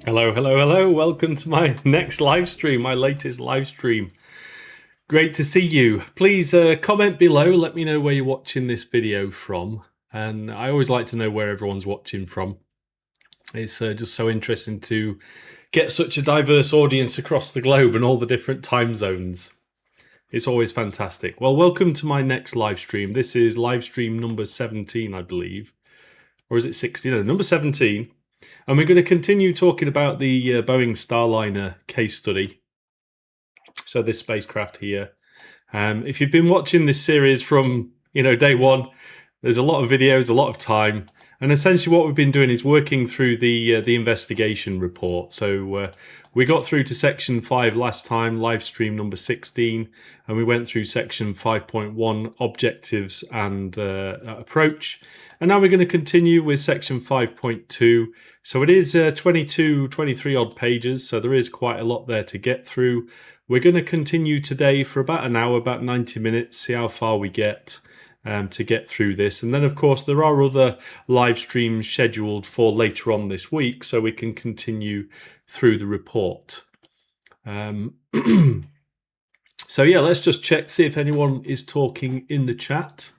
Hello, hello, hello. Welcome to my next live stream, my latest live stream. Great to see you. Please comment below, let me know where you're watching this video from. And I always like to know where everyone's watching from. It's just so interesting to get such a diverse audience across the globe and all the different time zones. It's always fantastic. Well, welcome to my next live stream. This is live stream number 17, I believe. Or is it 16? No, number 17. And we're going to continue talking about the Boeing Starliner case study. So this spacecraft here. If you've been watching this series from day one, there's a lot of videos, a lot of time. And essentially what we've been doing is working through the investigation report. So we got through to section 5 last time, live stream number 16. And we went through section 5.1, objectives and approach. And now we're going to continue with section 5.2. So it is 23 odd pages. So there is quite a lot there to get through. We're going to continue today for about an hour, about 90 minutes, see how far we get to get through this. And then, of course, there are other live streams scheduled for later on this week, so we can continue through the report. So yeah, let's just check, see if anyone is talking in the chat,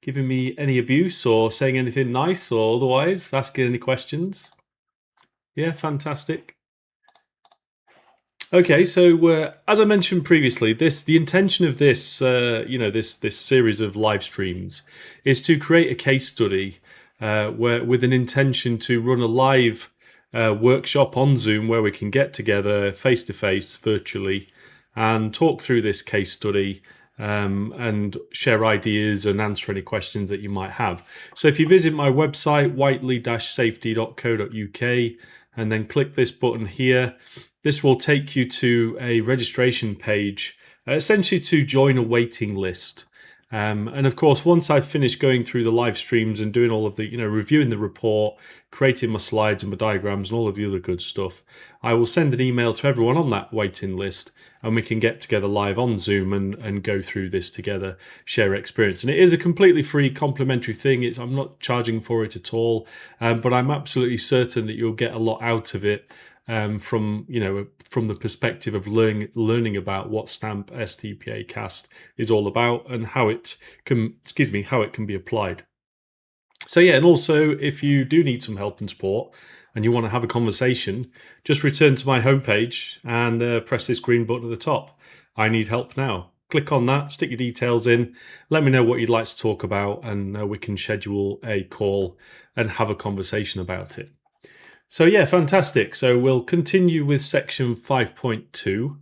giving me any abuse or saying anything nice or otherwise, asking any questions. Yeah, fantastic. Okay, so as I mentioned previously, the intention of this, this series of live streams is to create a case study with an intention to run a live workshop on Zoom where we can get together face to face virtually and talk through this case study and share ideas and answer any questions that you might have. So if you visit my website, Whiteley-Safety.co.uk, and then click this button here, this will take you to a registration page, essentially to join a waiting list. And of course, once I've finished going through the live streams and doing all of the, reviewing the report, creating my slides and my diagrams and all of the other good stuff, I will send an email to everyone on that waiting list and we can get together live on Zoom and go through this together, share experience. And it is a completely free complimentary thing. I'm not charging for it at all, but I'm absolutely certain that you'll get a lot out of it. From the perspective of learning about what STAMP STPA cast is all about and how it can be applied. So yeah, and also if you do need some help and support and you want to have a conversation, just return to my homepage and press this green button at the top. I need help now. Click on that, stick your details in, let me know what you'd like to talk about, and we can schedule a call and have a conversation about it. So yeah, fantastic. So we'll continue with section 5.2.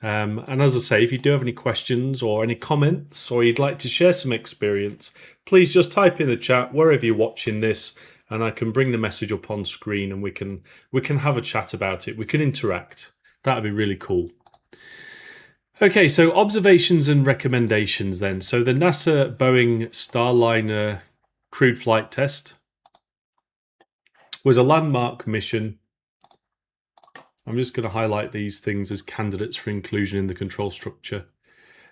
And as I say, if you do have any questions or any comments or you'd like to share some experience, please just type in the chat wherever you're watching this and I can bring the message up on screen, and we can have a chat about it. We can interact. That'd be really cool. Okay, so observations and recommendations then. So the NASA Boeing Starliner crewed flight test was a landmark mission. I'm just going to highlight these things as candidates for inclusion in the control structure.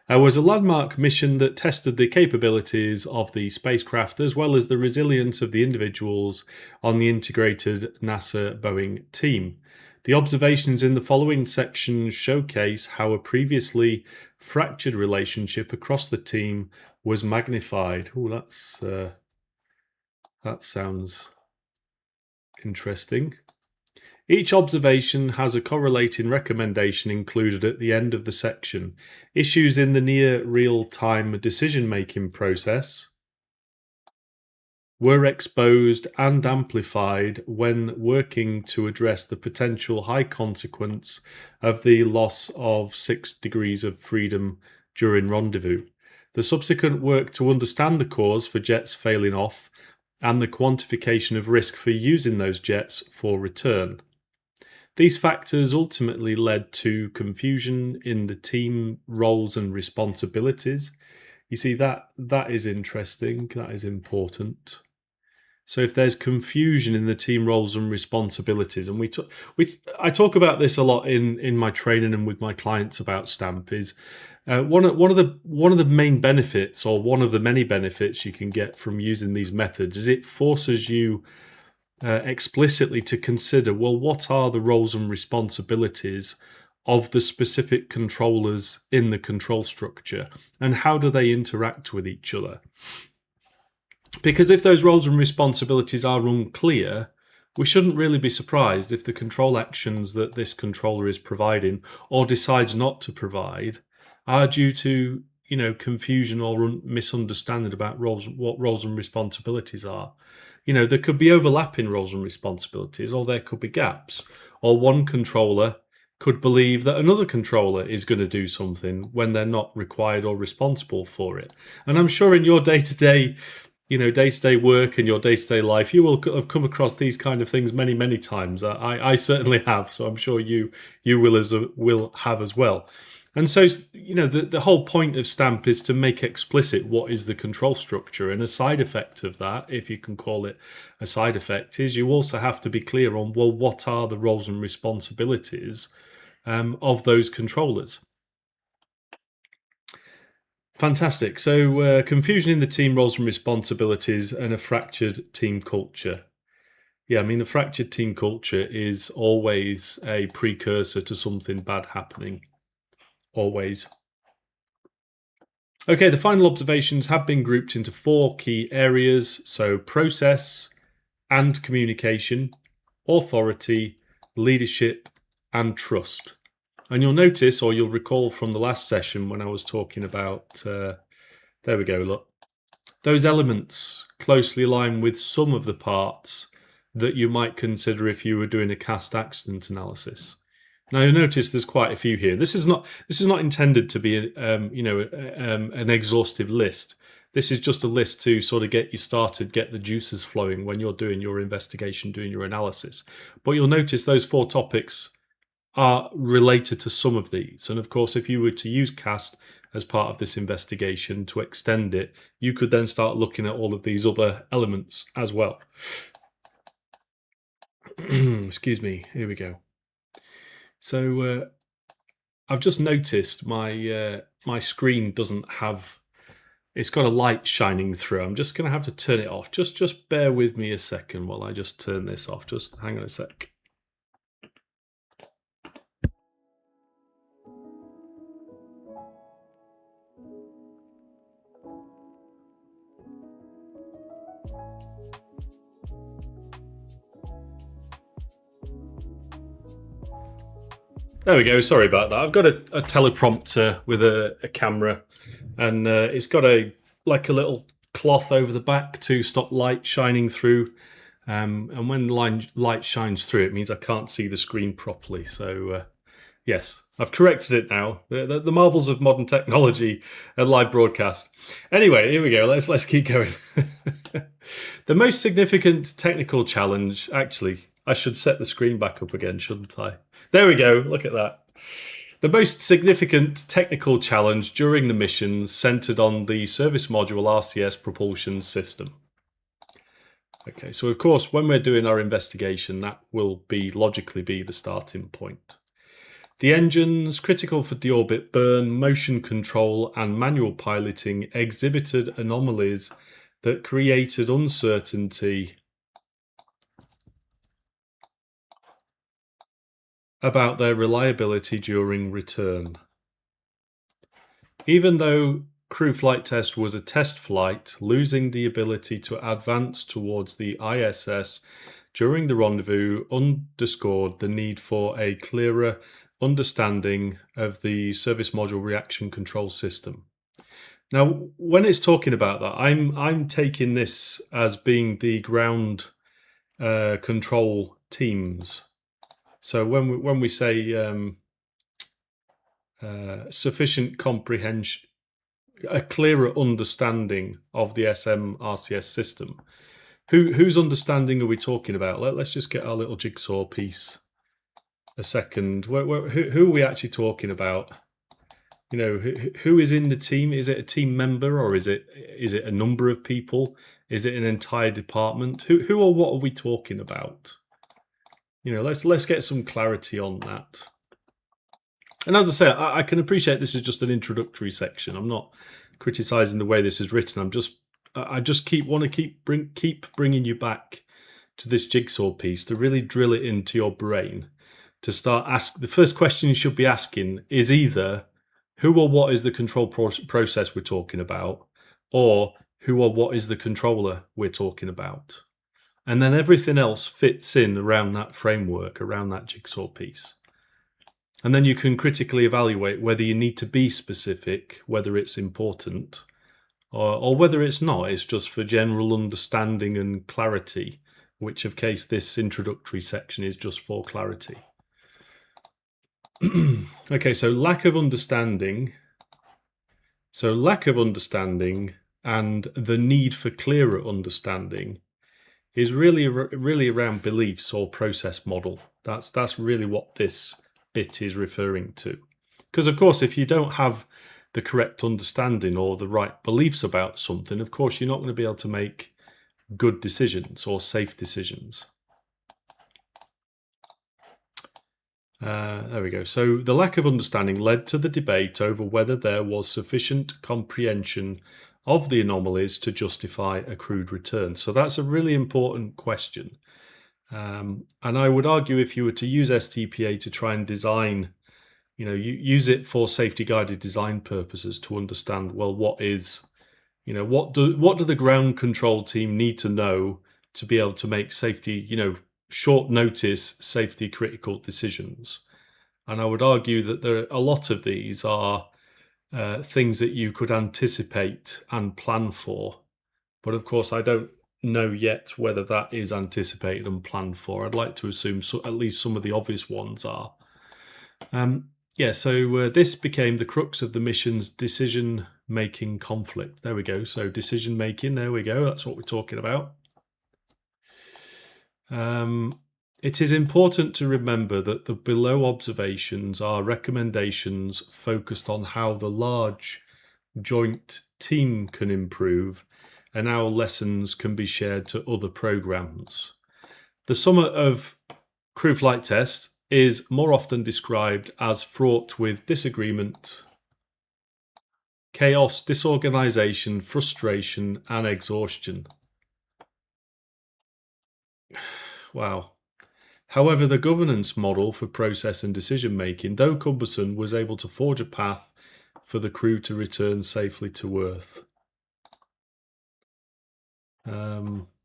Was a landmark mission that tested the capabilities of the spacecraft as well as the resilience of the individuals on the integrated NASA-Boeing team. The observations in the following sections showcase how a previously fractured relationship across the team was magnified. Oh, that sounds interesting. Each observation has a correlating recommendation included at the end of the section. Issues in the near real-time decision-making process were exposed and amplified when working to address the potential high consequence of the loss of 6 degrees of freedom during rendezvous. The subsequent work to understand the cause for jets failing off and the quantification of risk for using those jets for return. These factors ultimately led to confusion in the team roles and responsibilities. You see, that is interesting. That is important. So if there's confusion in the team roles and responsibilities, and I talk about this a lot in my training and with my clients about STAMP, is one of the main benefits, or one of the many benefits you can get from using these methods, is it forces you explicitly to consider, well, what are the roles and responsibilities of the specific controllers in the control structure, and how do they interact with each other? Because if those roles and responsibilities are unclear, we shouldn't really be surprised if the control actions that this controller is providing or decides not to provide are due to, confusion or misunderstanding about what roles and responsibilities are. There could be overlapping roles and responsibilities, or there could be gaps, or one controller could believe that another controller is going to do something when they're not required or responsible for it. And I'm sure in your day-to-day work and your day-to-day life, you will have come across these kind of things many, many times. I certainly have, so I'm sure you will have as well. And so, the whole point of STAMP is to make explicit what is the control structure. And a side effect of that, if you can call it a side effect, is you also have to be clear on, well, what are the roles and responsibilities of those controllers? Fantastic. So confusion in the team roles and responsibilities and a fractured team culture. Yeah, I mean, the fractured team culture is always a precursor to something bad happening. Always. Okay, the final observations have been grouped into 4 key areas. So process and communication, authority, leadership, and trust. And you'll notice, or you'll recall from the last session when I was talking about, there we go, look. Those elements closely align with some of the parts that you might consider if you were doing a cast accident analysis. Now you'll notice there's quite a few here. This is not intended to be an exhaustive list. This is just a list to sort of get you started, get the juices flowing when you're doing your investigation, doing your analysis. But you'll notice those 4 topics are related to some of these. And of course, if you were to use CAST as part of this investigation to extend it, you could then start looking at all of these other elements as well. Excuse me, here we go. So I've just noticed my screen doesn't have, it's got a light shining through. I'm just going to have to turn it off. Just bear with me a second while I just turn this off. Just hang on a sec. There we go. Sorry about that. I've got a teleprompter with a camera, and it's got a little cloth over the back to stop light shining through. And when light shines through, it means I can't see the screen properly. So Yes, I've corrected it now. The marvels of modern technology and live broadcast. Anyway, here we go. Let's keep going. The most significant technical challenge. Actually, I should set the screen back up again, shouldn't I? There we go. Look at that. The most significant technical challenge during the mission centered on the service module RCS propulsion system. Okay, so of course, when we're doing our investigation, that will logically be the starting point. The engines, critical for deorbit burn, motion control, and manual piloting, exhibited anomalies that created uncertainty about their reliability during return. Even though crew flight test was a test flight, losing the ability to advance towards the ISS during the rendezvous underscored the need for a clearer understanding of the service module reaction control system. Now, when it's talking about that, I'm taking this as being the ground control teams. So when we say sufficient comprehension, a clearer understanding of the SMRCS system, whose understanding are we talking about? Let's just get our little jigsaw piece a second. Who are we actually talking about? You know, who is in the team? Is it a team member, or is it a number of people? Is it an entire department? Who or what are we talking about? You know, let's get some clarity on that. And as I say, I can appreciate this is just an introductory section. I'm not criticizing the way this is written. I just keep bringing you back to this jigsaw piece to really drill it into your brain. To start the first question you should be asking is either who or what is the control process we're talking about, or who or what is the controller we're talking about. And then everything else fits in around that framework, around that jigsaw piece. And then you can critically evaluate whether you need to be specific, whether it's important, or whether it's not. It's just for general understanding and clarity, which of case this introductory section is just for clarity. Okay, so lack of understanding. So lack of understanding and the need for clearer understanding is really around beliefs or process model. That's really what this bit is referring to. Because of course, if you don't have the correct understanding or the right beliefs about something, of course, you're not going to be able to make good decisions or safe decisions. There we go. So the lack of understanding led to the debate over whether there was sufficient comprehension of the anomalies to justify a crewed return. So that's a really important question. And I would argue if you were to use STPA to try and design, you know, use it for safety guided design purposes to understand, well, what is, you know, what do the ground control team need to know to be able to make safety, you know, short notice safety critical decisions. And I would argue that a lot of these are things that you could anticipate and plan for. But of course, I don't know yet whether that is anticipated and planned for. I'd like to assume at least some of the obvious ones are. So this became the crux of the mission's decision-making conflict. There we go. So decision-making, there we go. That's what we're talking about. It is important to remember that the below observations are recommendations focused on how the large joint team can improve and how lessons can be shared to other programs. The summer of crew flight test is more often described as fraught with disagreement, chaos, disorganization, frustration, and exhaustion. Wow. However, the governance model for process and decision making, though cumbersome, was able to forge a path for the crew to return safely to Earth.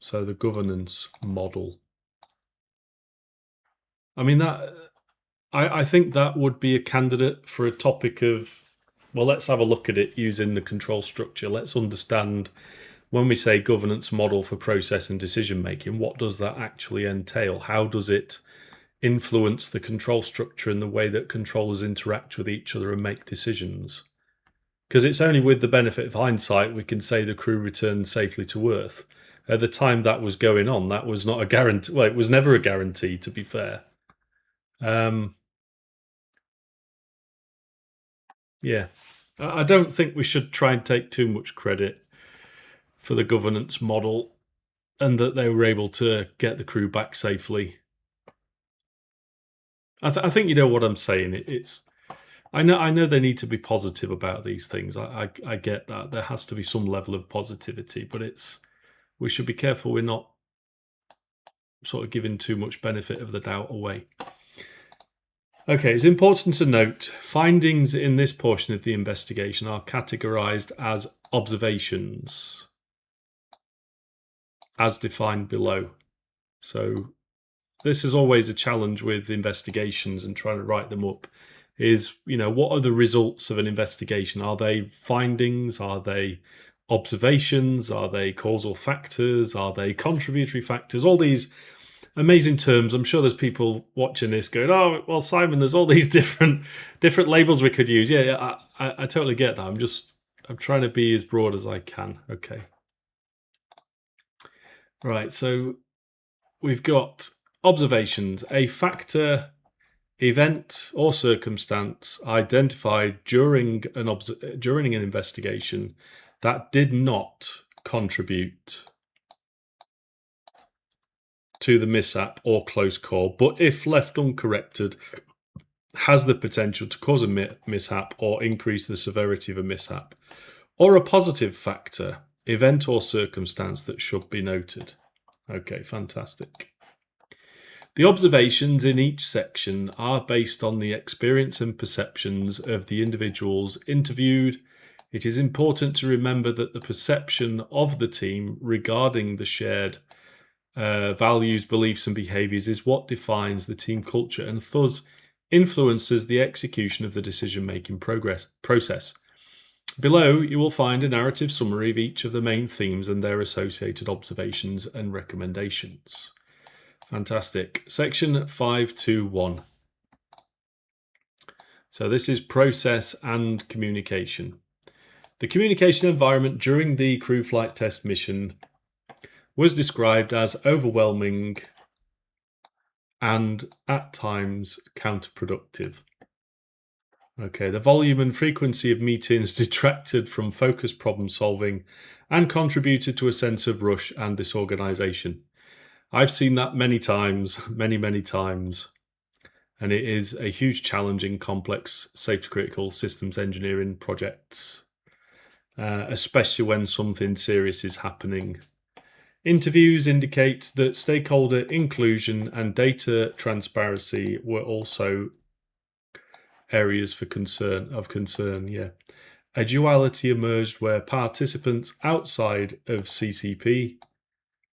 So the governance model. I mean, I think that would be a candidate for a topic of, well, let's have a look at it using the control structure. Let's understand when we say governance model for process and decision making, what does that actually entail? How does it, influence the control structure and the way that controllers interact with each other and make decisions. Because it's only with the benefit of hindsight we can say the crew returned safely to Earth. At the time that was going on, that was not a guarantee. Well, it was never a guarantee, to be fair. Yeah, I don't think we should try and take too much credit for the governance model and that they were able to get the crew back safely. I think you know what I'm saying. I know they need to be positive about these things. I get that there has to be some level of positivity, but we should be careful we're not sort of giving too much benefit of the doubt away. Okay, it's important to note findings in this portion of the investigation are categorized as observations, as defined below. So this is always a challenge with investigations and trying to write them up is, what are the results of an investigation? Are they findings? Are they observations? Are they causal factors? Are they contributory factors? All these amazing terms. I'm sure there's people watching this going, oh, well, Simon, there's all these different labels we could use. Yeah, I totally get that. I'm trying to be as broad as I can. Okay. Right, so we've got observations, a factor, event, or circumstance identified during an investigation that did not contribute to the mishap or close call, but if left uncorrected, has the potential to cause a mishap or increase the severity of a mishap, or a positive factor, event, or circumstance that should be noted. Okay, fantastic. The observations in each section are based on the experience and perceptions of the individuals interviewed. It is important to remember that the perception of the team regarding the shared values, beliefs, and behaviours is what defines the team culture and thus influences the execution of the decision-making process. Below, you will find a narrative summary of each of the main themes and their associated observations and recommendations. Fantastic. Section 5.2.1. So this is process and communication. The communication environment during the crew flight test mission was described as overwhelming and at times counterproductive. Okay, the volume and frequency of meetings detracted from focused problem solving and contributed to a sense of rush and disorganization. I've seen that many times, many times, and it is a huge challenge in complex safety critical systems engineering projects, especially when something serious is happening. Interviews indicate that stakeholder inclusion and data transparency were also areas of concern. Yeah. A duality emerged where participants outside of CCP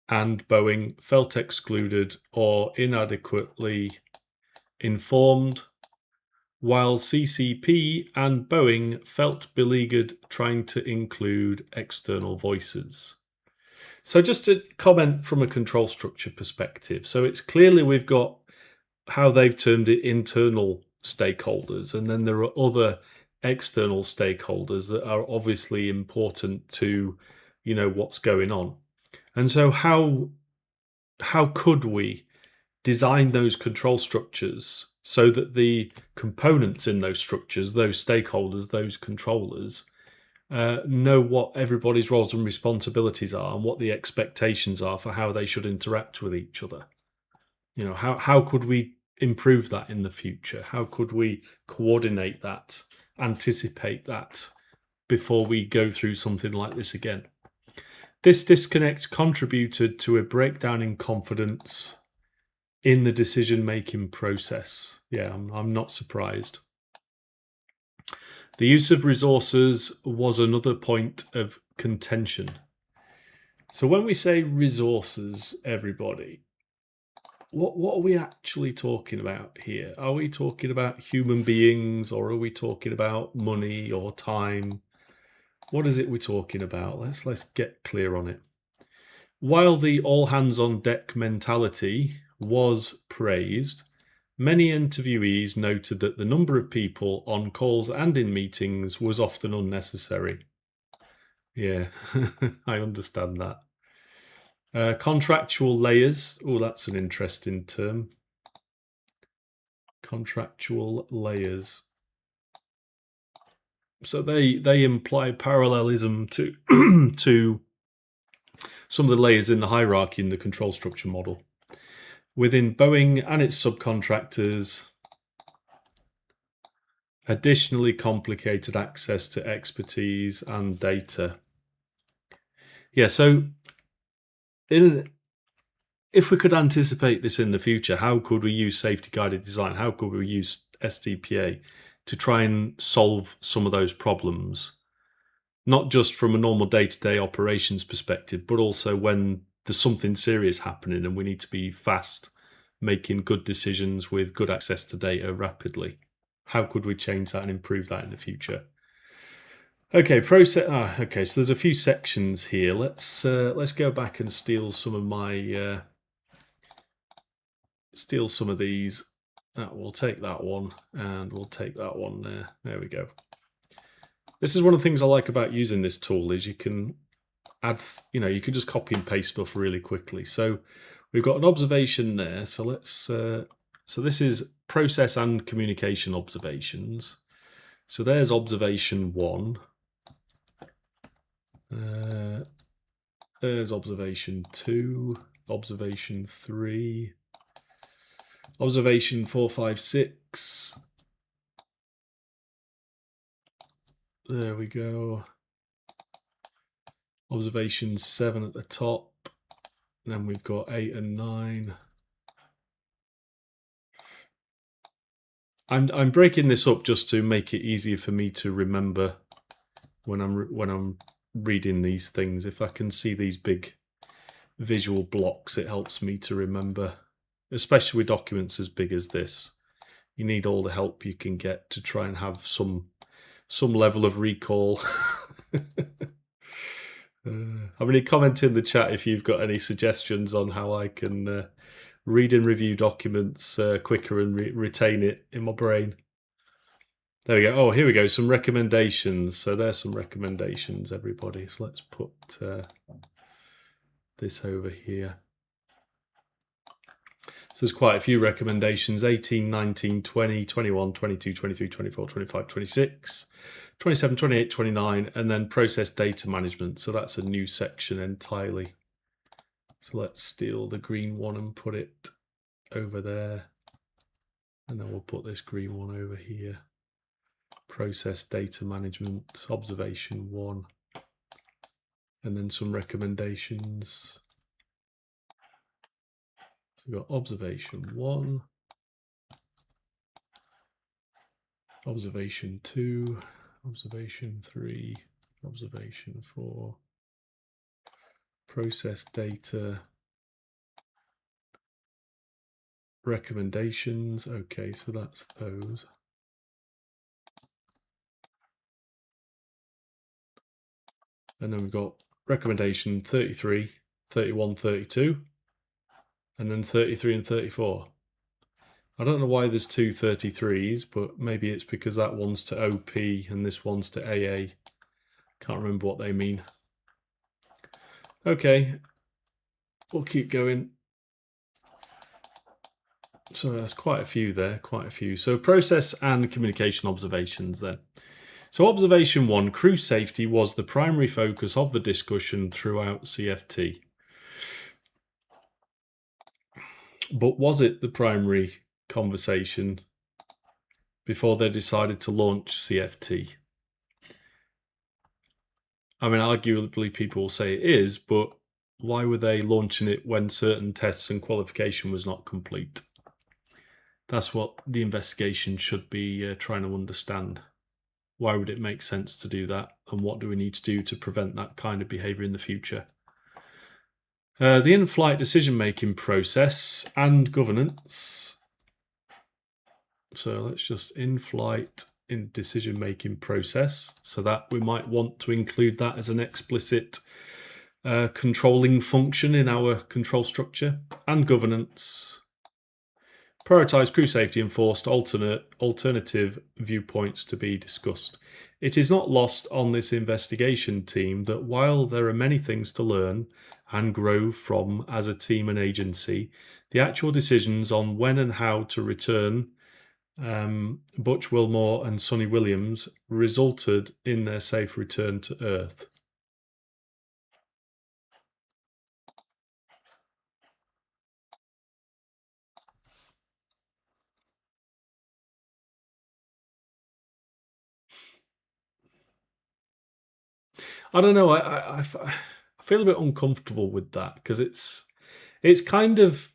and Boeing felt excluded or inadequately informed, while CCP and Boeing felt beleaguered trying to include external voices. So just to comment from a control structure perspective, so it's clearly we've got how they've termed it internal stakeholders, and then there are other external stakeholders that are obviously important to, what's going on. And so how could we design those control structures so that the components in those structures, those stakeholders, those controllers, know what everybody's roles and responsibilities are and what the expectations are for how they should interact with each other? How could we improve that in the future? How could we coordinate that, anticipate that before we go through something like this again? This disconnect contributed to a breakdown in confidence in the decision-making process. Yeah, I'm not surprised. The use of resources was another point of contention. So when we say resources, everybody, what are we actually talking about here? Are we talking about human beings, or are we talking about money or time? What is it we're talking about? Let's get clear on it. While the all hands on deck mentality was praised, Many interviewees noted that the number of people on calls and in meetings was often unnecessary. Yeah, I understand that. Contractual layers. Oh, that's an interesting term. Contractual layers. So they imply parallelism to to some of the layers in the hierarchy in the control structure model. Within Boeing and its subcontractors, additionally complicated access to expertise and data. Yeah, so if we could anticipate this in the future, how could we use safety guided design? How could we use STPA to try and solve some of those problems? Not just from a normal day-to-day operations perspective, but also when there's something serious happening and we need to be fast, making good decisions with good access to data rapidly. How could we change that and improve that in the future? Okay, process. Okay, so there's a few sections here. Let's go back and steal some of my steal some of these. We'll take that one and we'll take that one there. There we go. This is one of the things I like about using this tool is you can add, you can just copy and paste stuff really quickly. So we've got an observation there. So let's, so this is process and communication observations. So there's observation 1. There's observation 2, observation 3, observation 4, 5, 6. There we go. Observation 7 at the top. Then we've got 8 and 9. I'm breaking this up just to make it easier for me to remember when I'm reading these things. If I can see these big visual blocks, it helps me to remember, especially with documents as big as this. You need all the help you can get to try and have some level of recall. I mean, comment in the chat if you've got any suggestions on how I can read and review documents quicker and retain it in my brain. There we go. Oh, here we go. Some recommendations. So there's some recommendations, everybody. So let's put this over here. So there's quite a few recommendations: 18, 19, 20, 21, 22, 23, 24, 25, 26, 27, 28, 29, and then process data management. So that's a new section entirely. So let's steal the green one and put it over there. And then we'll put this green one over here. Process data management, observation 1. And then some recommendations. So we've got observation 1, observation 2, observation 3, observation 4, process data, recommendations. Okay, so that's those. And then we've got recommendation 33, 31, 32, and then 33 and 34. I don't know why there's two 33s, but maybe it's because that one's to OP and this one's to AA. Can't remember what they mean. Okay, we'll keep going. So there's quite a few there, quite a few. So process and communication observations then. So observation 1, crew safety was the primary focus of the discussion throughout CFT. But was it the primary conversation before they decided to launch CFT? I mean, arguably people will say it is, but why were they launching it when certain tests and qualification was not complete? That's what the investigation should be trying to understand. Why would it make sense to do that? And what do we need to do to prevent that kind of behavior in the future? The in-flight decision-making process and governance. So let's just in-flight in decision-making process. So that we might want to include that as an explicit controlling function in our control structure, and governance. Prioritise crew safety and forced alternative viewpoints to be discussed. It is not lost on this investigation team that while there are many things to learn and grow from as a team and agency, the actual decisions on when and how to return Butch Wilmore and Sonny Williams resulted in their safe return to Earth. I don't know. I feel a bit uncomfortable with that because it's kind of.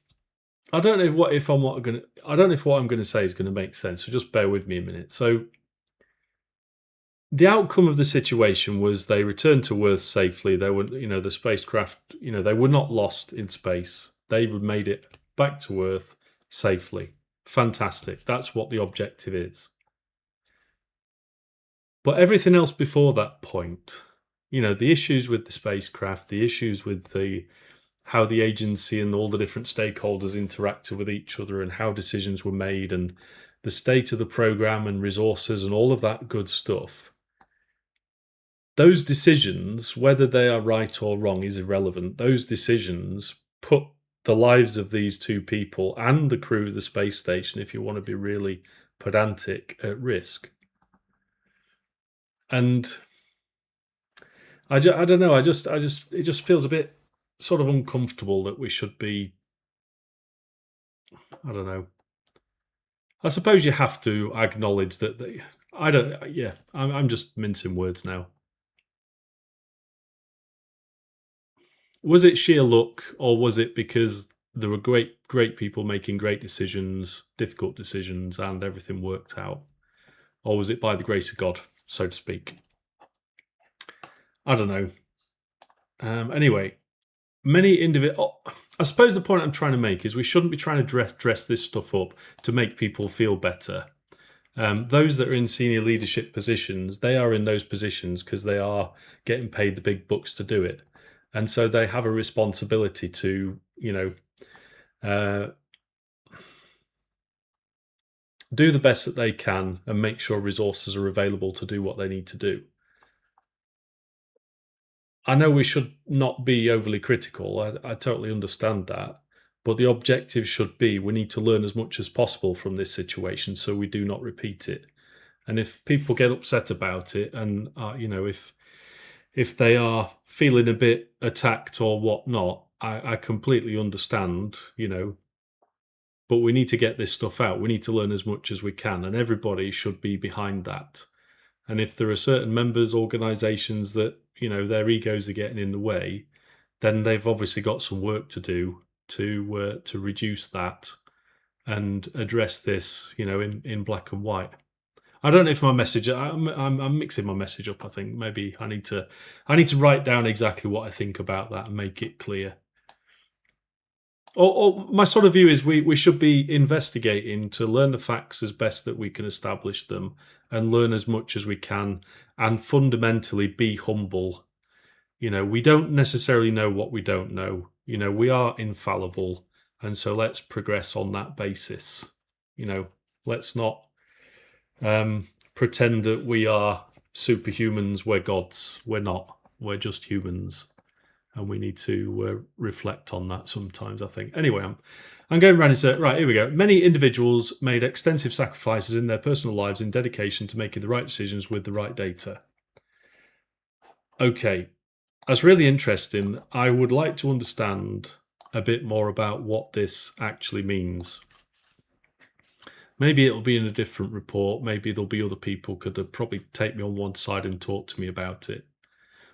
I don't know what if I'm what I'm gonna. I don't know if what I'm going to say is going to make sense. So just bear with me a minute. So the outcome of the situation was they returned to Earth safely. They were, the spacecraft, they were not lost in space. They made it back to Earth safely. Fantastic. That's what the objective is. But everything else before that point, the issues with the spacecraft, the issues with how the agency and all the different stakeholders interacted with each other and how decisions were made and the state of the program and resources and all of that good stuff. Those decisions, whether they are right or wrong, is irrelevant. Those decisions put the lives of these two people and the crew of the space station, if you want to be really pedantic, at risk. And I don't know. It just feels a bit sort of uncomfortable that we should be. I don't know. I suppose you have to acknowledge that I don't. Yeah, I'm just mincing words now. Was it sheer luck, or was it because there were great people making great decisions, difficult decisions, and everything worked out? Or was it by the grace of God, so to speak? I don't know. Anyway, many individual. I suppose the point I'm trying to make is we shouldn't be trying to dress this stuff up to make people feel better. Those that are in senior leadership positions, they are in those positions because they are getting paid the big bucks to do it. And so they have a responsibility to, do the best that they can and make sure resources are available to do what they need to do. I know we should not be overly critical. I totally understand that. But the objective should be we need to learn as much as possible from this situation so we do not repeat it. And if people get upset about it and, if they are feeling a bit attacked or whatnot, I completely understand, but we need to get this stuff out. We need to learn as much as we can, and everybody should be behind that. And if there are certain members, organisations that, their egos are getting in the way, then they've obviously got some work to do to reduce that and address this, in black and white. I don't know if my message. I'm mixing my message up. I think maybe I need to write down exactly what I think about that and make it clear. Or my sort of view is we should be investigating to learn the facts as best that we can establish them and learn as much as we can and fundamentally be humble. We don't necessarily know what we don't know. We are infallible. And so let's progress on that basis. Let's not pretend that we are superhumans. We're gods. We're not. We're just humans. And we need to reflect on that sometimes, I think. Anyway, I'm going around and say, right, here we go. Many individuals made extensive sacrifices in their personal lives in dedication to making the right decisions with the right data. Okay, that's really interesting. I would like to understand a bit more about what this actually means. Maybe it'll be in a different report. Maybe there'll be other people could probably take me on one side and talk to me about it.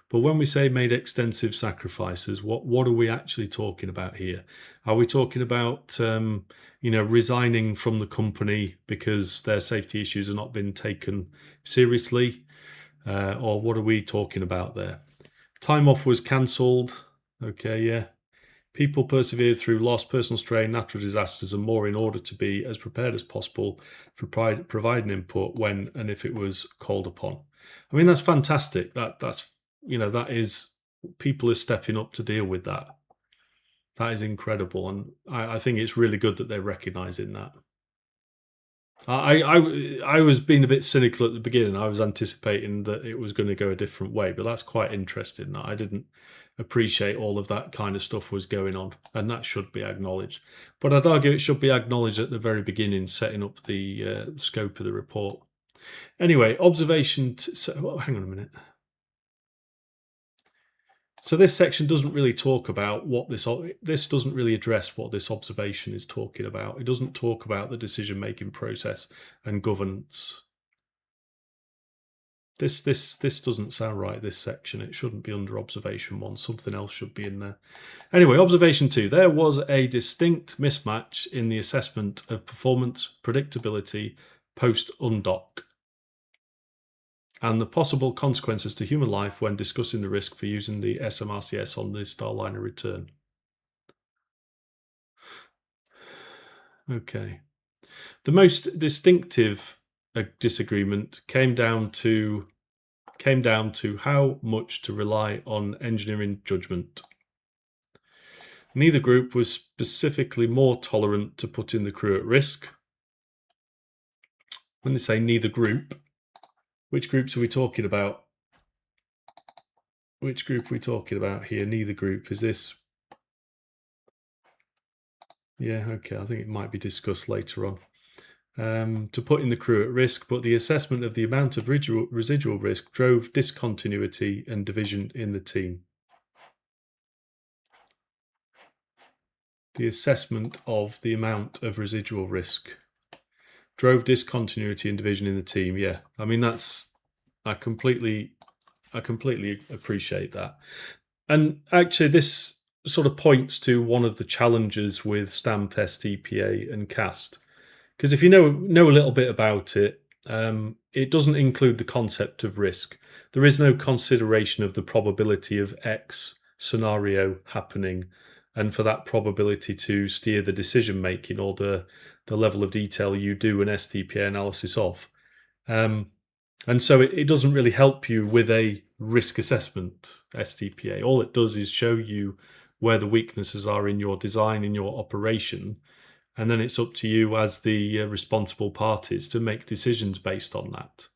But when we say made extensive sacrifices, what are we actually talking about here? Are we talking about resigning from the company because their safety issues have not been taken seriously? Or what are we talking about there? Time off was cancelled. Okay, yeah. People persevered through loss, personal strain, natural disasters, and more in order to be as prepared as possible for providing input when and if it was called upon. I mean, that's fantastic. That's that is, people are stepping up to deal with that. That is incredible. And I think it's really good that they're recognising that. I was being a bit cynical at the beginning. I was anticipating that it was going to go a different way, but that's quite interesting that I didn't appreciate all of that kind of stuff was going on, and that should be acknowledged. But I'd argue it should be acknowledged at the very beginning, setting up the scope of the report. Anyway, observation. Hang on a minute. So this section doesn't really talk about what this doesn't really address what this observation is talking about. It doesn't talk about the decision-making process and governance. This doesn't sound right, this section. It shouldn't be under observation 1. Something else should be in there. Anyway, observation 2. There was a distinct mismatch in the assessment of performance predictability post-undock and the possible consequences to human life when discussing the risk for using the SMRCS on the Starliner return. Okay. The most distinctive disagreement came down to how much to rely on engineering judgment. Neither group was specifically more tolerant to putting the crew at risk. When they say neither group, which groups are we talking about? Which group are we talking about here? Neither group. Is this? Yeah, okay. I think it might be discussed later on. To putting the crew at risk, but the assessment of the amount of residual risk drove discontinuity and division in the team. The assessment of the amount of residual risk drove discontinuity and division in the team. Yeah, I mean I completely appreciate that. And actually, this sort of points to one of the challenges with STAMP, STPA, and CAST. Because if you know a little bit about it, it doesn't include the concept of risk. There is no consideration of the probability of X scenario happening, and for that probability to steer the decision making or the level of detail you do an STPA analysis of. And so it doesn't really help you with a risk assessment STPA. All it does is show you where the weaknesses are in your design, in your operation, and then it's up to you as the responsible parties to make decisions based on that.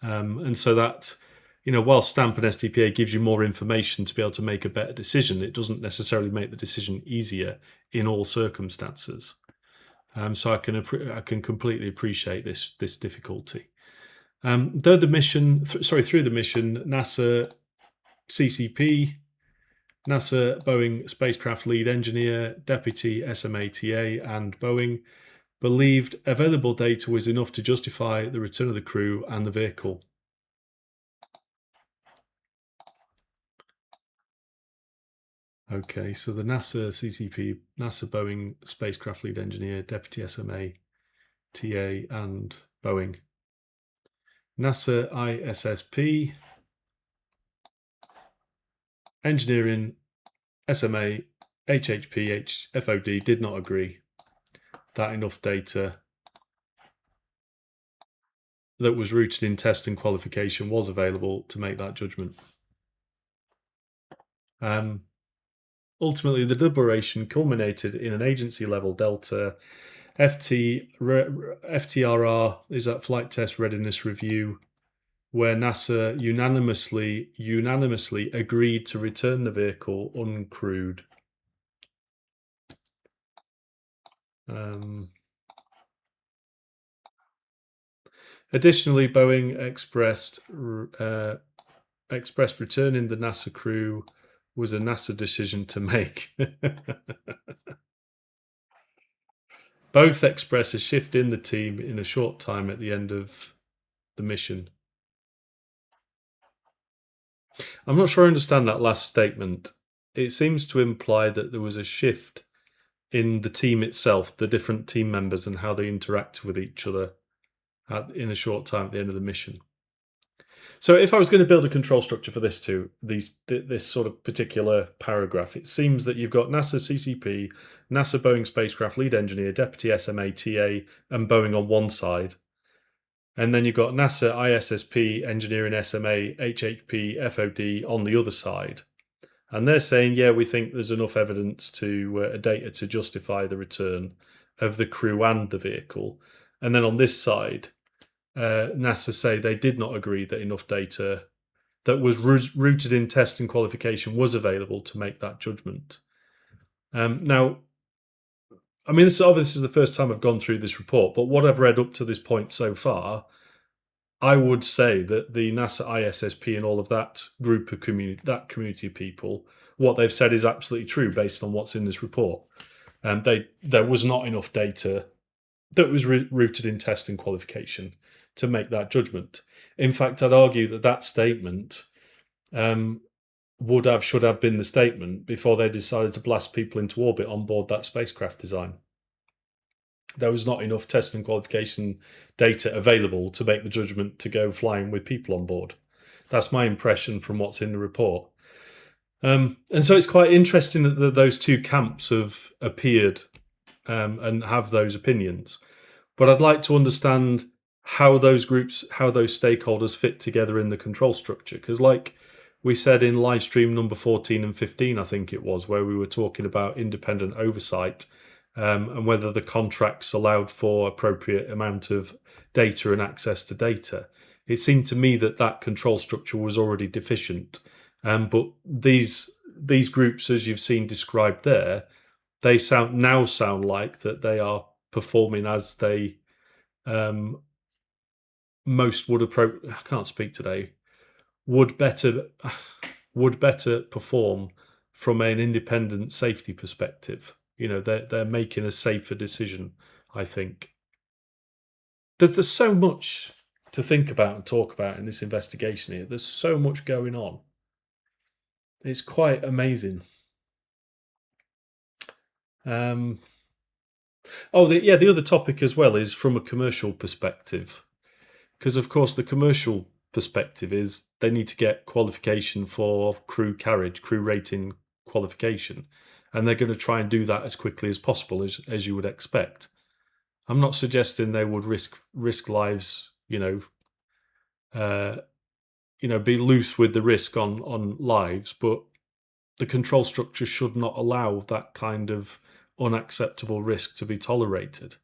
And so that, while STAMP and STPA gives you more information to be able to make a better decision, it doesn't necessarily make the decision easier in all circumstances. So I can completely appreciate this difficulty. Through the mission, NASA CCP, NASA Boeing spacecraft lead engineer, deputy SMATA, and Boeing believed available data was enough to justify the return of the crew and the vehicle. Okay, so the NASA CCP, NASA Boeing spacecraft lead engineer, deputy SMA, TA, and Boeing. NASA ISSP, engineering, SMA, HHP, FOD did not agree that enough data that was rooted in test and qualification was available to make that judgment. Ultimately, the deliberation culminated in an agency-level Delta FTRR, is that Flight Test Readiness Review, where NASA unanimously agreed to return the vehicle uncrewed. Additionally, Boeing expressed returning the NASA crew was a NASA decision to make. Both express a shift in the team in a short time at the end of the mission. I'm not sure I understand that last statement. It seems to imply that there was a shift in the team itself, the different team members and how they interact with each other in a short time at the end of the mission. So if I was going to build a control structure for this sort of particular paragraph, it seems that you've got NASA CCP, NASA Boeing spacecraft lead engineer, deputy SMA, TA, and Boeing on one side. And then you've got NASA ISSP, engineering SMA, HHP, FOD on the other side. And they're saying, yeah, we think there's enough evidence to data to justify the return of the crew and the vehicle. And then on this side, NASA say they did not agree that enough data that was rooted in test and qualification was available to make that judgment. Now, I mean, this is the first time I've gone through this report, but what I've read up to this point so far, I would say that the NASA ISSP and all of that group of community of people, what they've said is absolutely true based on what's in this report. There was not enough data that was rooted in test and qualification to make that judgment. In fact, I'd argue that statement should have been the statement before they decided to blast people into orbit on board that spacecraft design. There was not enough test and qualification data available to make the judgment to go flying with people on board. That's my impression from what's in the report. And so it's quite interesting that those two camps have appeared and have those opinions. But I'd like to understand how those groups, how those stakeholders fit together in the control structure. Because like we said in live stream number 14 and 15, I think it was, where we were talking about independent oversight and whether the contracts allowed for appropriate amount of data and access to data. It seemed to me that control structure was already deficient. But these groups, as you've seen described there, they sound like that they are performing as they most would approach. I can't speak today. Would better perform from an independent safety perspective. You know, they're making a safer decision, I think. There's so much to think about and talk about in this investigation here. There's so much going on. It's quite amazing. The other topic as well is from a commercial perspective. Because, of course, the commercial perspective is they need to get qualification for crew rating qualification. And they're going to try and do that as quickly as possible, as you would expect. I'm not suggesting they would risk lives, be loose with the risk on lives, but the control structure should not allow that kind of unacceptable risk to be tolerated.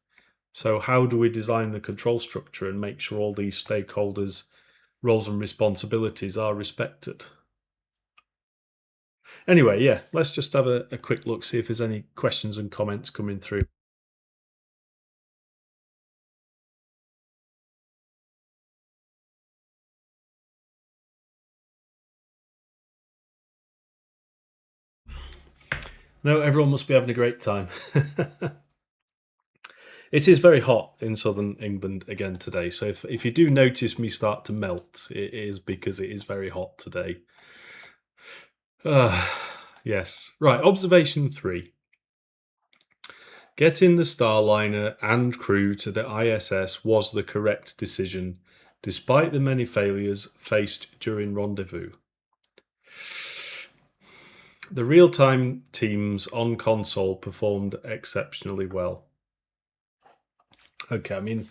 So how do we design the control structure and make sure all these stakeholders' roles and responsibilities are respected? Anyway, yeah, let's just have a quick look, see if there's any questions and comments coming through. No, everyone must be having a great time. It is very hot in southern England again today, so if you do notice me start to melt, it is because it is very hot today. Yes. Right, observation 3. Getting the Starliner and crew to the ISS was the correct decision, despite the many failures faced during rendezvous. The real-time teams on console performed exceptionally well. Okay, I mean,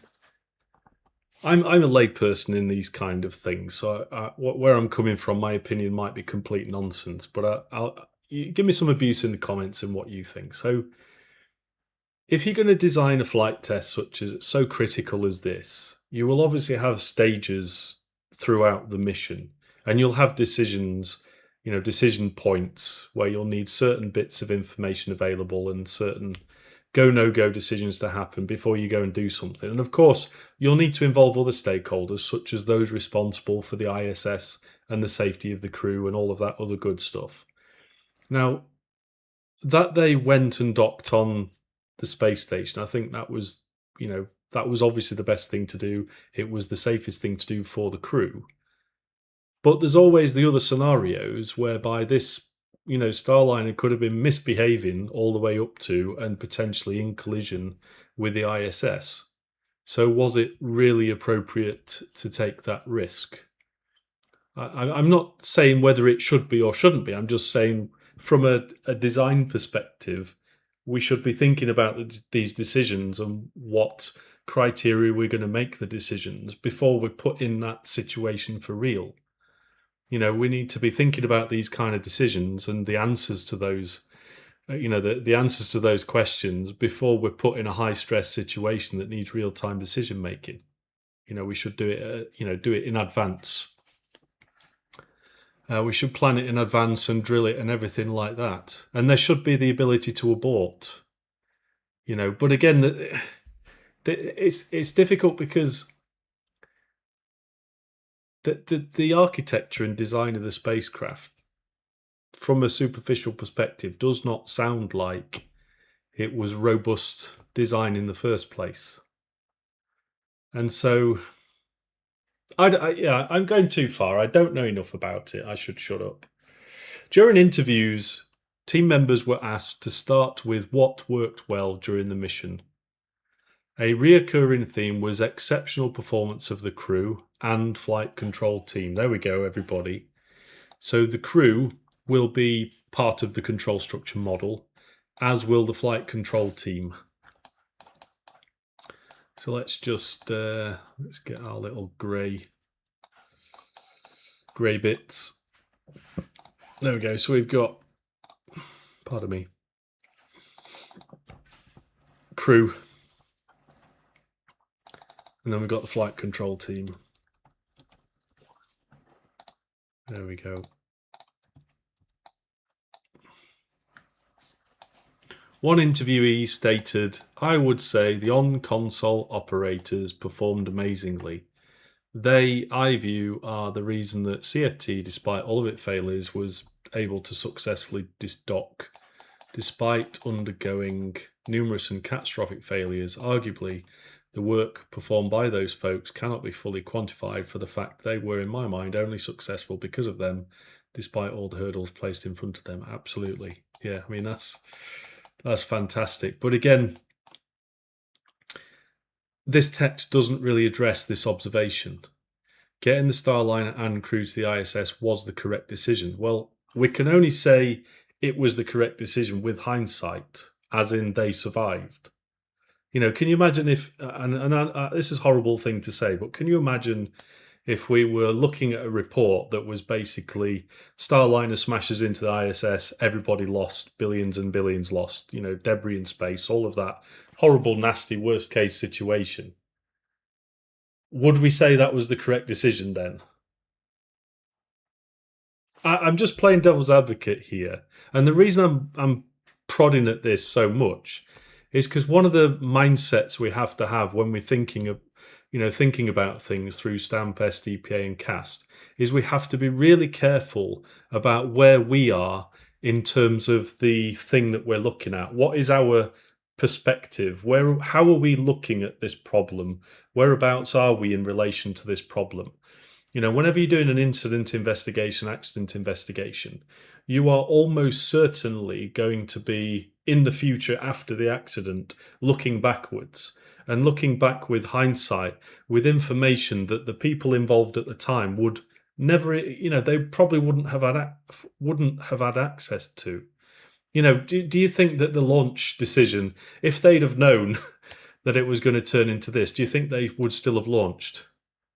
I'm a layperson in these kind of things, so where I'm coming from, my opinion might be complete nonsense, but give me some abuse in the comments and what you think. So, if you're going to design a flight test so critical as this, you will obviously have stages throughout the mission, and you'll have decision points where you'll need certain bits of information available and certain go, no-go decisions to happen before you go and do something. And of course, you'll need to involve other stakeholders, such as those responsible for the ISS and the safety of the crew and all of that other good stuff. Now, that they went and docked on the space station, I think that was obviously the best thing to do. It was the safest thing to do for the crew. But there's always the other scenarios whereby this Starliner could have been misbehaving all the way up to and potentially in collision with the ISS. So was it really appropriate to take that risk? I'm not saying whether it should be or shouldn't be. I'm just saying from a design perspective, we should be thinking about these decisions and what criteria we're going to make the decisions before we're put in that situation for real. We need to be thinking about these kind of decisions and the answers to those the answers to those questions before we're put in a high stress situation that needs real time decision making. We should do it. Do it in advance. We should plan it in advance and drill it and everything like that. And there should be the ability to abort. But again, it's difficult because the architecture and design of the spacecraft, from a superficial perspective, does not sound like it was robust design in the first place. And so, I'm going too far. I don't know enough about it. I should shut up. During interviews, team members were asked to start with what worked well during the mission. A reoccurring theme was exceptional performance of the crew and flight control team. There we go, everybody. So the crew will be part of the control structure model, as will the flight control team. So let's just let's get our little grey bits. There we go. So we've got, pardon me, crew, and then we've got the flight control team. There we go. One interviewee stated, "I would say the on-console operators performed amazingly. They, I view, are the reason that CFT, despite all of its failures, was able to successfully dock. Despite undergoing numerous and catastrophic failures, arguably, the work performed by those folks cannot be fully quantified for the fact they were, in my mind, only successful because of them, despite all the hurdles placed in front of them." Absolutely. Yeah, I mean, that's fantastic. But again, this text doesn't really address this observation. Getting the Starliner and crew to the ISS was the correct decision. Well, we can only say it was the correct decision with hindsight, as in they survived. Can you imagine if, and this is a horrible thing to say, but can you imagine if we were looking at a report that was basically Starliner smashes into the ISS, everybody lost, billions and billions lost, debris in space, all of that horrible, nasty, worst case situation. Would we say that was the correct decision then? I'm just playing devil's advocate here. And the reason I'm prodding at this so much is because one of the mindsets we have to have when we're thinking about things through STAMP, STPA, and CAST is we have to be really careful about where we are in terms of the thing that we're looking at. What is our perspective? How are we looking at this problem? Whereabouts are we in relation to this problem? Whenever you're doing an incident investigation, accident investigation, you are almost certainly going to be in the future after the accident looking backwards, and looking back with hindsight, with information that the people involved at the time would never, they probably wouldn't have had access to. Do you think that the launch decision, if they'd have known that it was going to turn into this, do you think they would still have launched?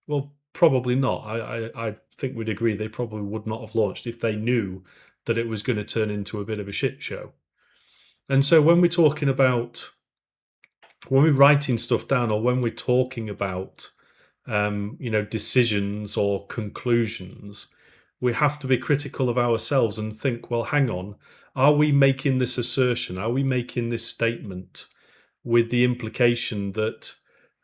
Well, probably not. I think we'd agree they probably would not have launched if they knew that it was going to turn into a bit of a shit show. And so when we're writing stuff down, or when we're talking about decisions or conclusions, we have to be critical of ourselves and think, well, hang on, are we making this assertion? Are we making this statement with the implication that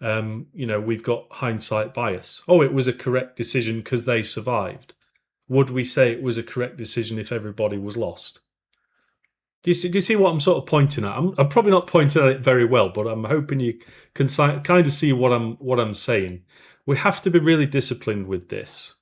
we've got hindsight bias? Oh, it was a correct decision because they survived. Would we say it was a correct decision if everybody was lost? Do you see what I'm sort of pointing at? I'm probably not pointing at it very well, but I'm hoping you can kind of see what I'm saying. We have to be really disciplined with this,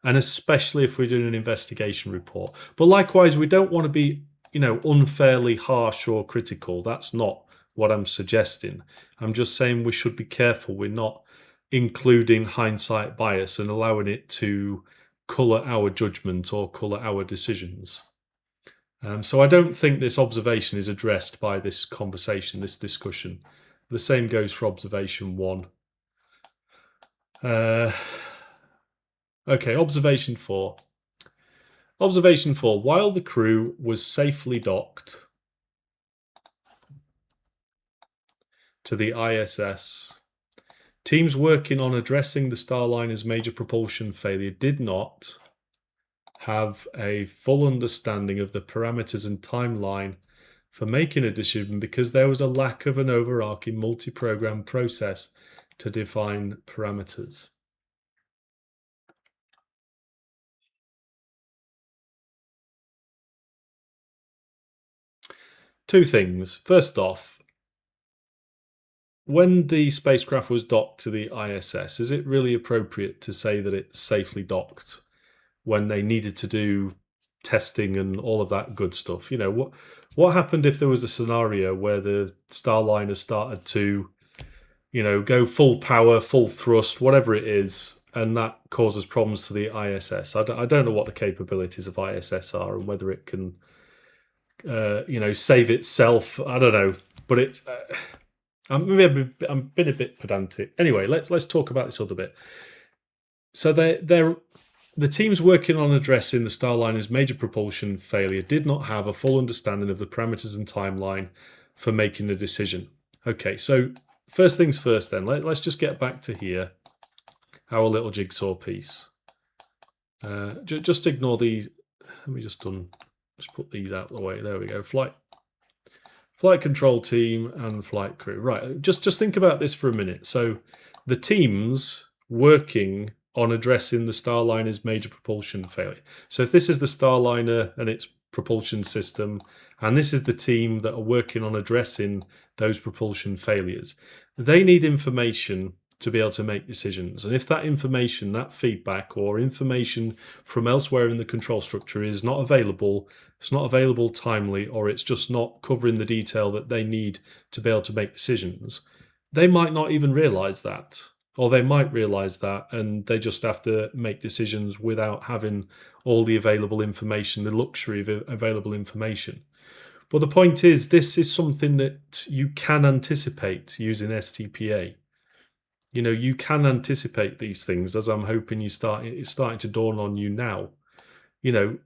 and especially if we're doing an investigation report. But likewise, we don't want to be, unfairly harsh or critical. That's not what I'm suggesting. I'm just saying we should be careful. We're not including hindsight bias and allowing it to colour our judgment or colour our decisions. So I don't think this observation is addressed by this conversation, this discussion. The same goes for observation 1. Okay, observation 4. Observation 4. While the crew was safely docked, to the ISS. Teams working on addressing the Starliner's major propulsion failure did not have a full understanding of the parameters and timeline for making a decision because there was a lack of an overarching multi-program process to define parameters. Two things. First off, when the spacecraft was docked to the ISS, is it really appropriate to say that it's safely docked when they needed to do testing and all of that good stuff? You know, what happened if there was a scenario where the Starliner started to, you know, go full power, full thrust, whatever it is, and that causes problems for the ISS? I don't know what the capabilities of ISS are and whether it can, you know, save itself. I don't know, but I'm been a bit pedantic. Anyway, let's talk about this other bit. So the teams working on addressing the Starliner's major propulsion failure did not have a full understanding of the parameters and timeline for making a decision. Okay, so first things first then, let's just get back to here, our little jigsaw piece. Just ignore these. Let me just put these out of the way. There we go. Flight control team and flight crew. Right, just think about this for a minute. So the teams working on addressing the Starliner's major propulsion failure. So if this is the Starliner and its propulsion system, and this is the team that are working on addressing those propulsion failures, they need information to be able to make decisions. And if that information, that feedback or information from elsewhere in the control structure is not available, it's not available timely, or it's just not covering the detail that they need to be able to make decisions, they might not even realize that. Or they might realize that and they just have to make decisions without having all the available information, the luxury of available information. But the point is, this is something that you can anticipate using STPA. You know, you can anticipate these things, as I'm hoping it's starting to dawn on you now. You know,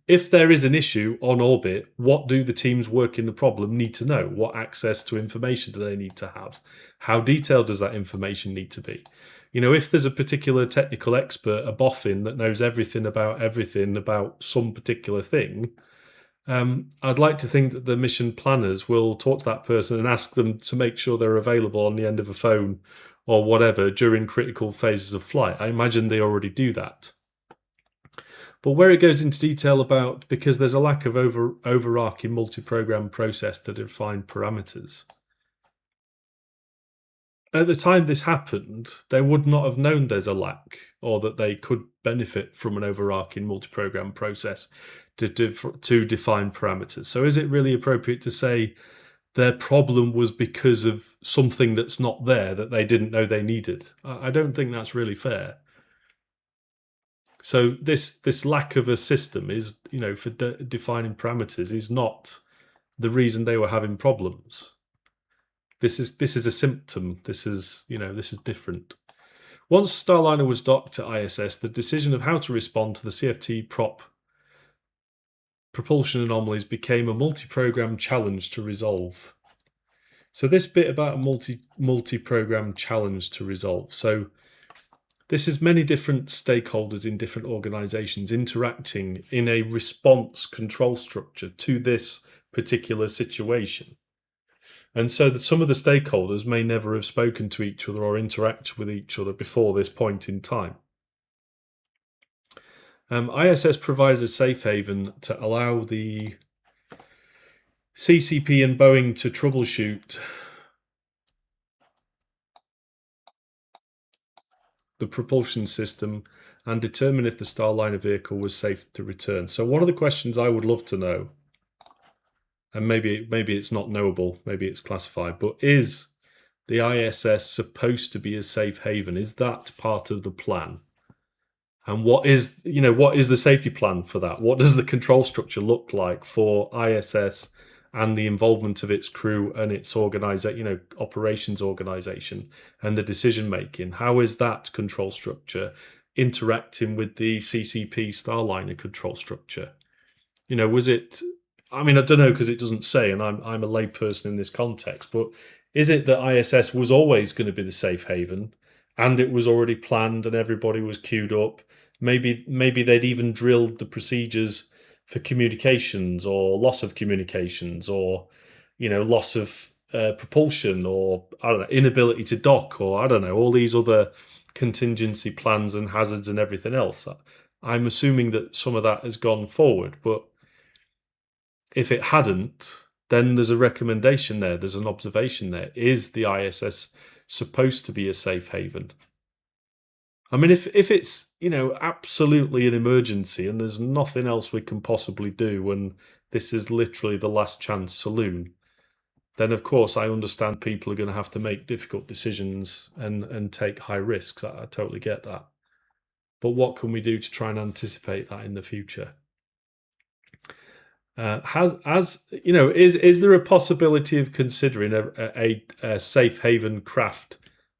if there is an issue on orbit, what do the teams working the problem need to know? What access to information do they need to have? How detailed does that information need to be? You know, if there's a particular technical expert, a boffin that knows everything about some particular thing, I'd like to think that the mission planners will talk to that person and ask them to make sure they're available on the end of a phone or whatever during critical phases of flight. I imagine they already do that. But where it goes into detail about, because there's a lack of overarching multi-program process to define parameters. At the time this happened, they would not have known there's a lack or that they could benefit from an overarching multi-program process to define parameters. So is it really appropriate to say their problem was because of something that's not there that they didn't know they needed? I don't think that's really fair. So this lack of a system is, you know, for defining parameters is not the reason they were having problems. This is a symptom. This is, you know, this is different. Once Starliner was docked to ISS, the decision of how to respond to the CFT propulsion anomalies became a multi-program challenge to resolve. So this bit about a multi-program challenge to resolve. So this is many different stakeholders in different organizations interacting in a response control structure to this particular situation. And so some of the stakeholders may never have spoken to each other or interacted with each other before this point in time. ISS provided a safe haven to allow the CCP and Boeing to troubleshoot the propulsion system and determine if the Starliner vehicle was safe to return. So one of the questions I would love to know, and maybe it's not knowable, maybe it's classified, but is the ISS supposed to be a safe haven? Is that part of the plan? And what is the safety plan for that? What does the control structure look like for ISS and the involvement of its crew and its operations organization and the decision making? How is that control structure interacting with the CCP Starliner control structure? Was it? I mean, I don't know, because it doesn't say, and I'm a layperson in this context, but Is it that ISS was always going to be the safe haven, and it was already planned and everybody was queued up? Maybe they'd even drilled the procedures for communications or loss of communications, or loss of propulsion, or I don't know, inability to dock, or I don't know, all these other contingency plans and hazards and everything else. I'm assuming that some of that has gone forward, but if it hadn't, then there's a recommendation there. There's an observation there. Is the ISS supposed to be a safe haven? I mean, if it's absolutely an emergency and there's nothing else we can possibly do, and this is literally the last chance saloon, then of course I understand people are going to have to make difficult decisions and take high risks. I totally get that. But what can we do to try and anticipate that in the future? Is there a possibility of considering a safe haven craft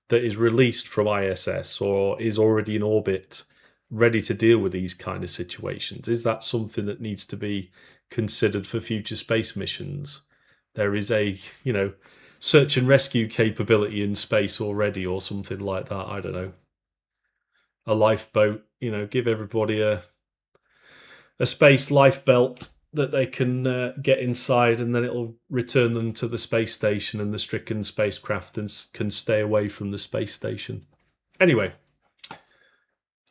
that is released from ISS or is already in orbit, ready to deal with these kind of situations? Is that something that needs to be considered for future space missions? There is a search and rescue capability in space already, or something like that. I don't know. A lifeboat. Give everybody a space life belt that they can get inside, and then it'll return them to the space station, and the stricken spacecraft can stay away from the space station. Anyway,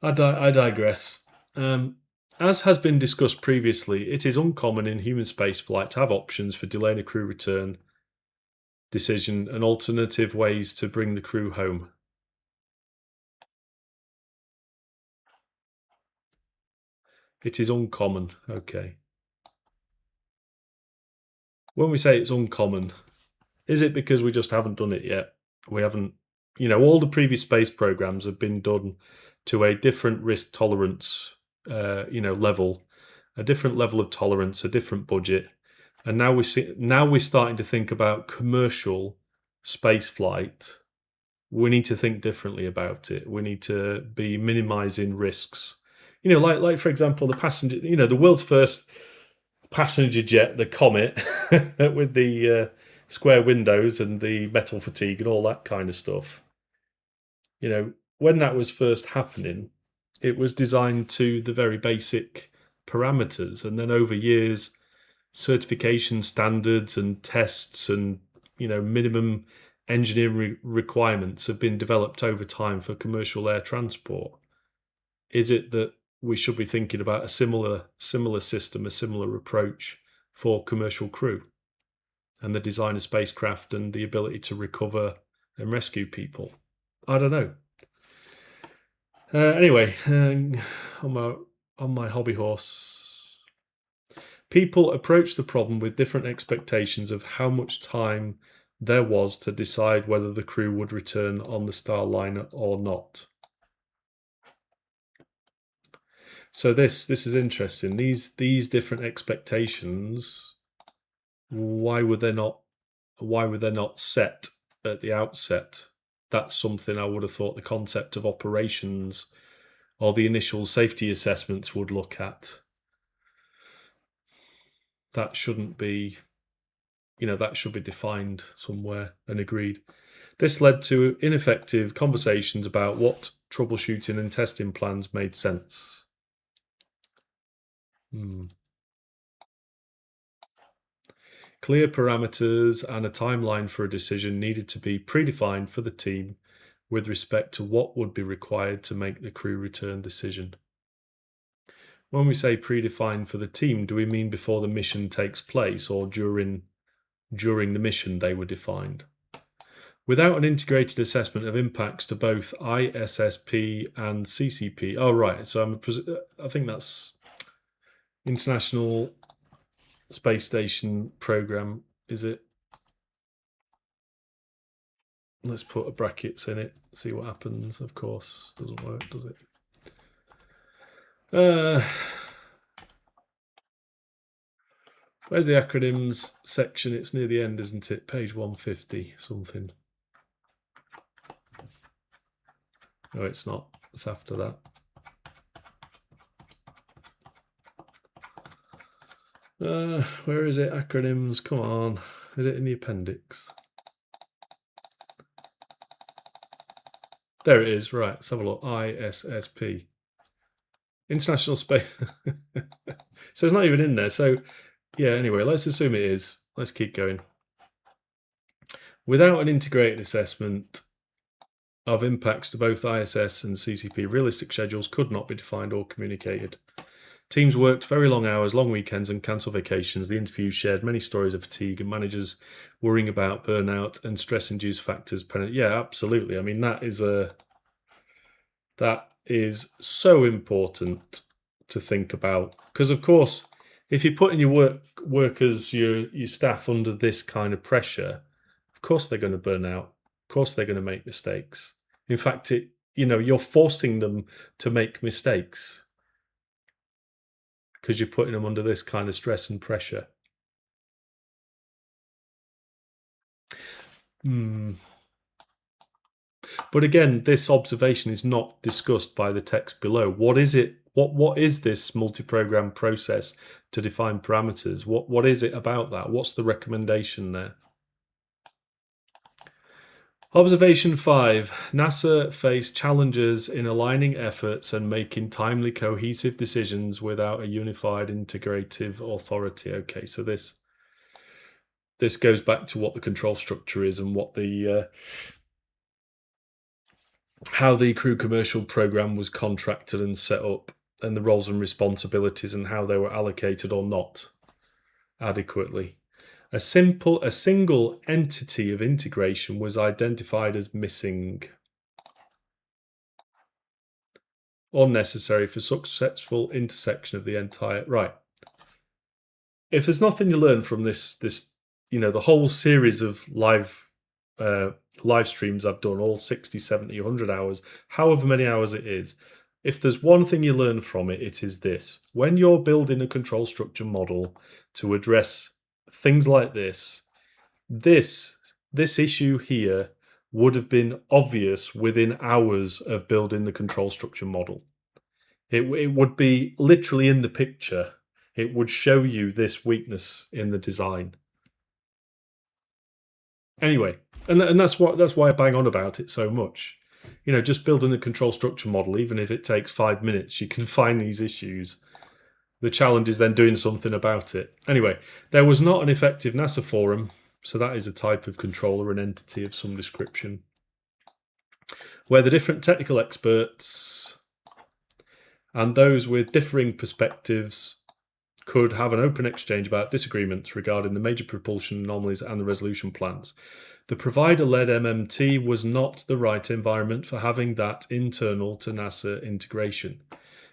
I digress. As has been discussed previously, it is uncommon in human spaceflight to have options for delaying a crew return decision and alternative ways to bring the crew home. It is uncommon. Okay. When we say it's uncommon, is it because we just haven't done it yet? We haven't, all the previous space programs have been done to a different risk tolerance, level, a different level of tolerance, a different budget, and now we're starting to think about commercial space flight. We need to think differently about it. We need to be minimizing risks. Like for example, the passenger, the world's first passenger jet, the Comet, with the square windows and the metal fatigue and all that kind of stuff. When that was first happening, it was designed to the very basic parameters, and then over years, certification standards and tests and minimum engineering requirements have been developed over time for commercial air transport. Is it that we should be thinking about a similar system, a similar approach for commercial crew and the design of spacecraft and the ability to recover and rescue people? I don't know. Anyway, on my hobby horse, people approach the problem with different expectations of how much time there was to decide whether the crew would return on the Starliner or not. So this is interesting. These different expectations, why were they not set at the outset? That's something I would have thought the concept of operations or the initial safety assessments would look at. That shouldn't be, that should be defined somewhere and agreed. This led to ineffective conversations about what troubleshooting and testing plans made sense. Clear parameters and a timeline for a decision needed to be predefined for the team with respect to what would be required to make the crew return decision. When we say predefined for the team, do we mean before the mission takes place, or during the mission they were defined? Without an integrated assessment of impacts to both ISSP and CCP. Oh, right. So I think that's International Space Station Program, is it? Let's put brackets in it, see what happens. Of course, doesn't work, does it? Where's the acronyms section? It's near the end, isn't it? Page 150 something. Oh, it's not. It's after that. Where is it? Acronyms. Come on. Is it in the appendix? There it is. Right, let's have a look. ISSP. International Space. So it's not even in there. So yeah, anyway, let's assume it is. Let's keep going. Without an integrated assessment of impacts to both ISS and CCP, realistic schedules could not be defined or communicated. Teams worked very long hours, long weekends, and cancelled vacations. The interviews shared many stories of fatigue and managers worrying about burnout and stress-induced factors. Yeah, absolutely. I mean, that is so important to think about, because of course, if you're putting your workers, your staff under this kind of pressure, of course they're going to burn out. Of course they're going to make mistakes. In fact, you're forcing them to make mistakes because you're putting them under this kind of stress and pressure. But again, this observation is not discussed by the text below. What is it? What is this multi-program process to define parameters? What is it about that? What's the recommendation there? Observation 5. NASA faced challenges in aligning efforts and making timely, cohesive decisions without a unified, integrative authority. Okay, so this goes back to what the control structure is and what the how the crew commercial program was contracted and set up, and the roles and responsibilities and how they were allocated or not adequately. A single entity of integration was identified as missing or necessary for successful intersection of the entire. Right. If there's nothing to learn from this, the whole series of live streams I've done, all 60, 70, 100 hours, however many hours it is, if there's one thing you learn from it, it is this. When you're building a control structure model to address things like this issue here would have been obvious within hours of building the control structure model. It would be literally in the picture. It would show you this weakness in the design. Anyway, and that's why I bang on about it so much. Just building a control structure model, even if it takes 5 minutes, you can find these issues. The challenge is then doing something about it. Anyway, there was not an effective NASA forum, so that is a type of controller, an entity of some description, where the different technical experts and those with differing perspectives could have an open exchange about disagreements regarding the major propulsion anomalies and the resolution plans. The provider-led MMT was not the right environment for having that internal to NASA integration.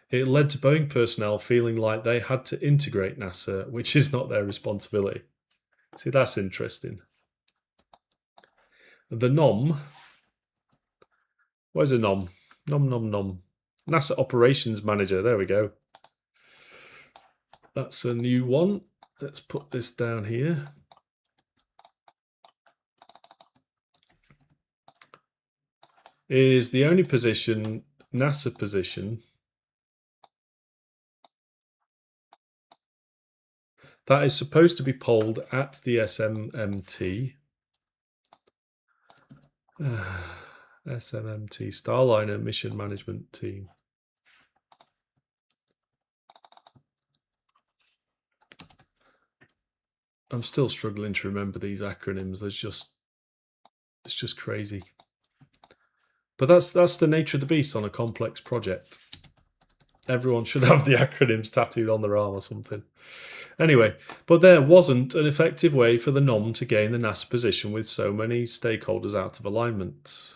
It led to Boeing personnel feeling like they had to integrate NASA, which is not their responsibility. See, that's interesting. The NOM. What is a NOM? Nom. NASA Operations Manager. There we go. That's a new one. Let's put this down here. Is the only position, NASA position, that is supposed to be polled at the SMMT. SMMT, Starliner Mission Management Team. I'm still struggling to remember these acronyms. It's just crazy. But that's the nature of the beast on a complex project. Everyone should have the acronyms tattooed on their arm or something. Anyway, but there wasn't an effective way for the NOM to gain the NASA position with so many stakeholders out of alignment.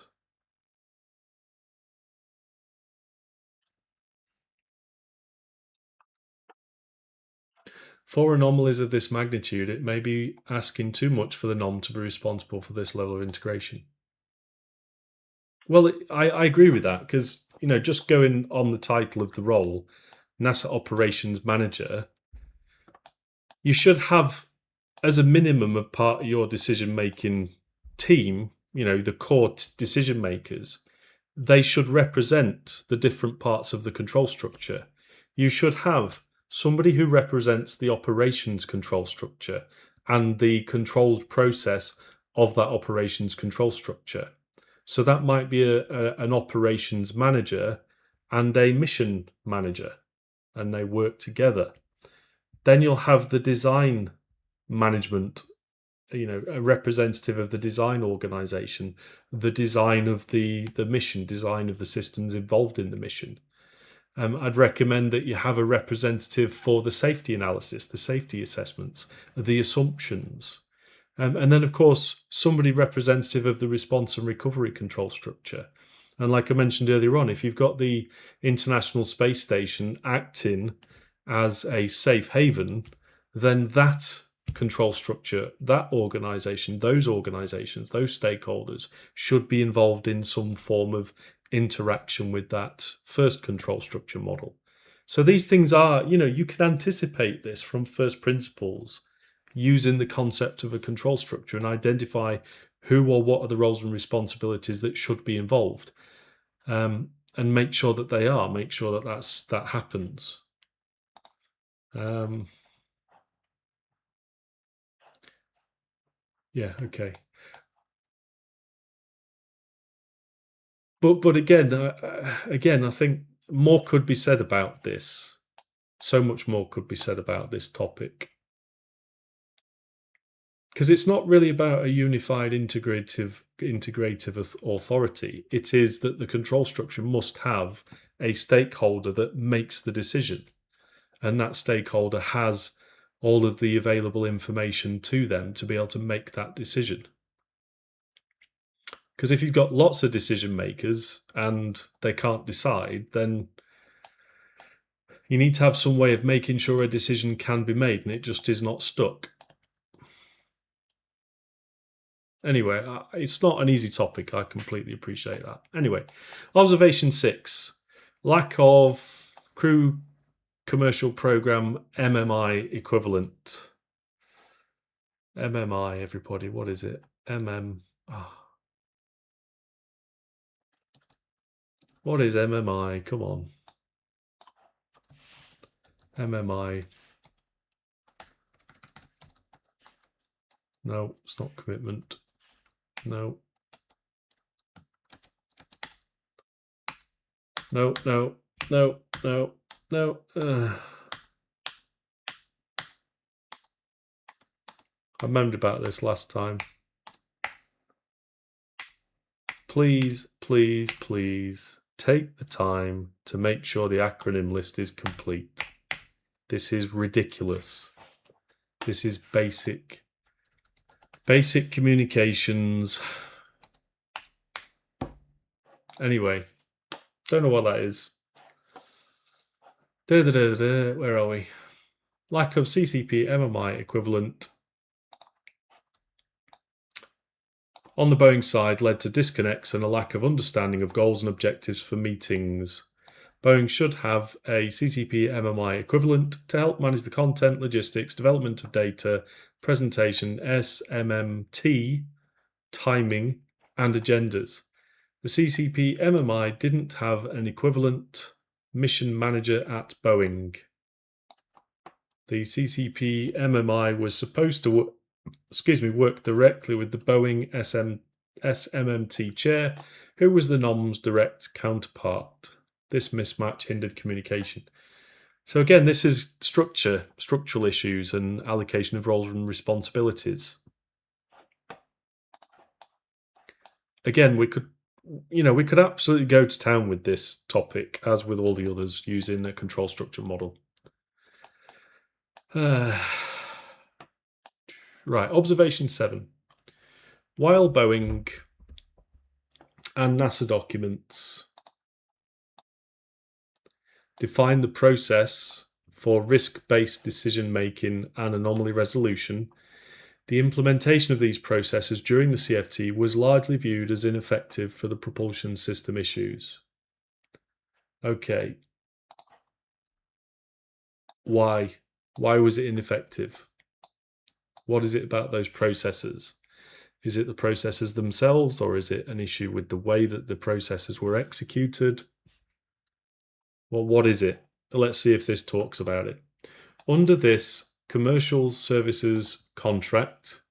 For anomalies of this magnitude, it may be asking too much for the NOM to be responsible for this level of integration. Well, I agree with that, because, just going on the title of the role, NASA Operations Manager, you should have, as a minimum of part of your decision-making team, the core decision makers, they should represent the different parts of the control structure. You should have somebody who represents the operations control structure and the controlled process of that operations control structure. So that might be an operations manager and a mission manager, and they work together. Then you'll have the design management, a representative of the design organization, the design of the mission, design of the systems involved in the mission. I'd recommend that you have a representative for the safety analysis, the safety assessments, the assumptions. And then, of course, somebody representative of the response and recovery control structure. And like I mentioned earlier on, if you've got the International Space Station acting as a safe haven, then that control structure, that organization, those organizations, those stakeholders should be involved in some form of interaction with that first control structure model. So these things are, you can anticipate this from first principles using the concept of a control structure and identify who or what are the roles and responsibilities that should be involved, and make sure that they are, make sure that happens. Yeah, okay. But again, I think more could be said about this. So much more could be said about this topic. Because it's not really about a unified integrative authority. It is that the control structure must have a stakeholder that makes the decision. And that stakeholder has all of the available information to them to be able to make that decision. Because if you've got lots of decision makers and they can't decide, then you need to have some way of making sure a decision can be made and it just is not stuck. Anyway, it's not an easy topic. I completely appreciate that. Anyway, observation 6. Lack of crew commercial program MMI equivalent. MMI, everybody, what is it? What is MMI? Come on. MMI. No, it's not commitment. No. No. I moaned about this last time. Please take the time to make sure the acronym list is complete. This is ridiculous. This is basic communications. Anyway, don't know what that is. Where are we? Lack of CCP MMI equivalent on the Boeing side led to disconnects and a lack of understanding of goals and objectives for meetings. Boeing should have a CCP MMI equivalent to help manage the content, logistics, development of data, presentation, SMMT, timing, and agendas. The CCP MMI didn't have an equivalent mission manager at Boeing. The CCP MMI was supposed to work directly with the Boeing SMMT chair, who was the NOM's direct counterpart. This mismatch hindered communication. So again, this is structural issues and allocation of roles and responsibilities. Again, we could absolutely go to town with this topic, as with all the others, using a control structure model. Right, observation 7. While Boeing and NASA documents define the process for risk-based decision-making and anomaly resolution, the implementation of these processes during the CFT was largely viewed as ineffective for the propulsion system issues. Okay. Why? Why was it ineffective? What is it about those processes? Is it the processes themselves, or is it an issue with the way that the processes were executed? Well, what is it? Let's see if this talks about it. Under this commercial services contract,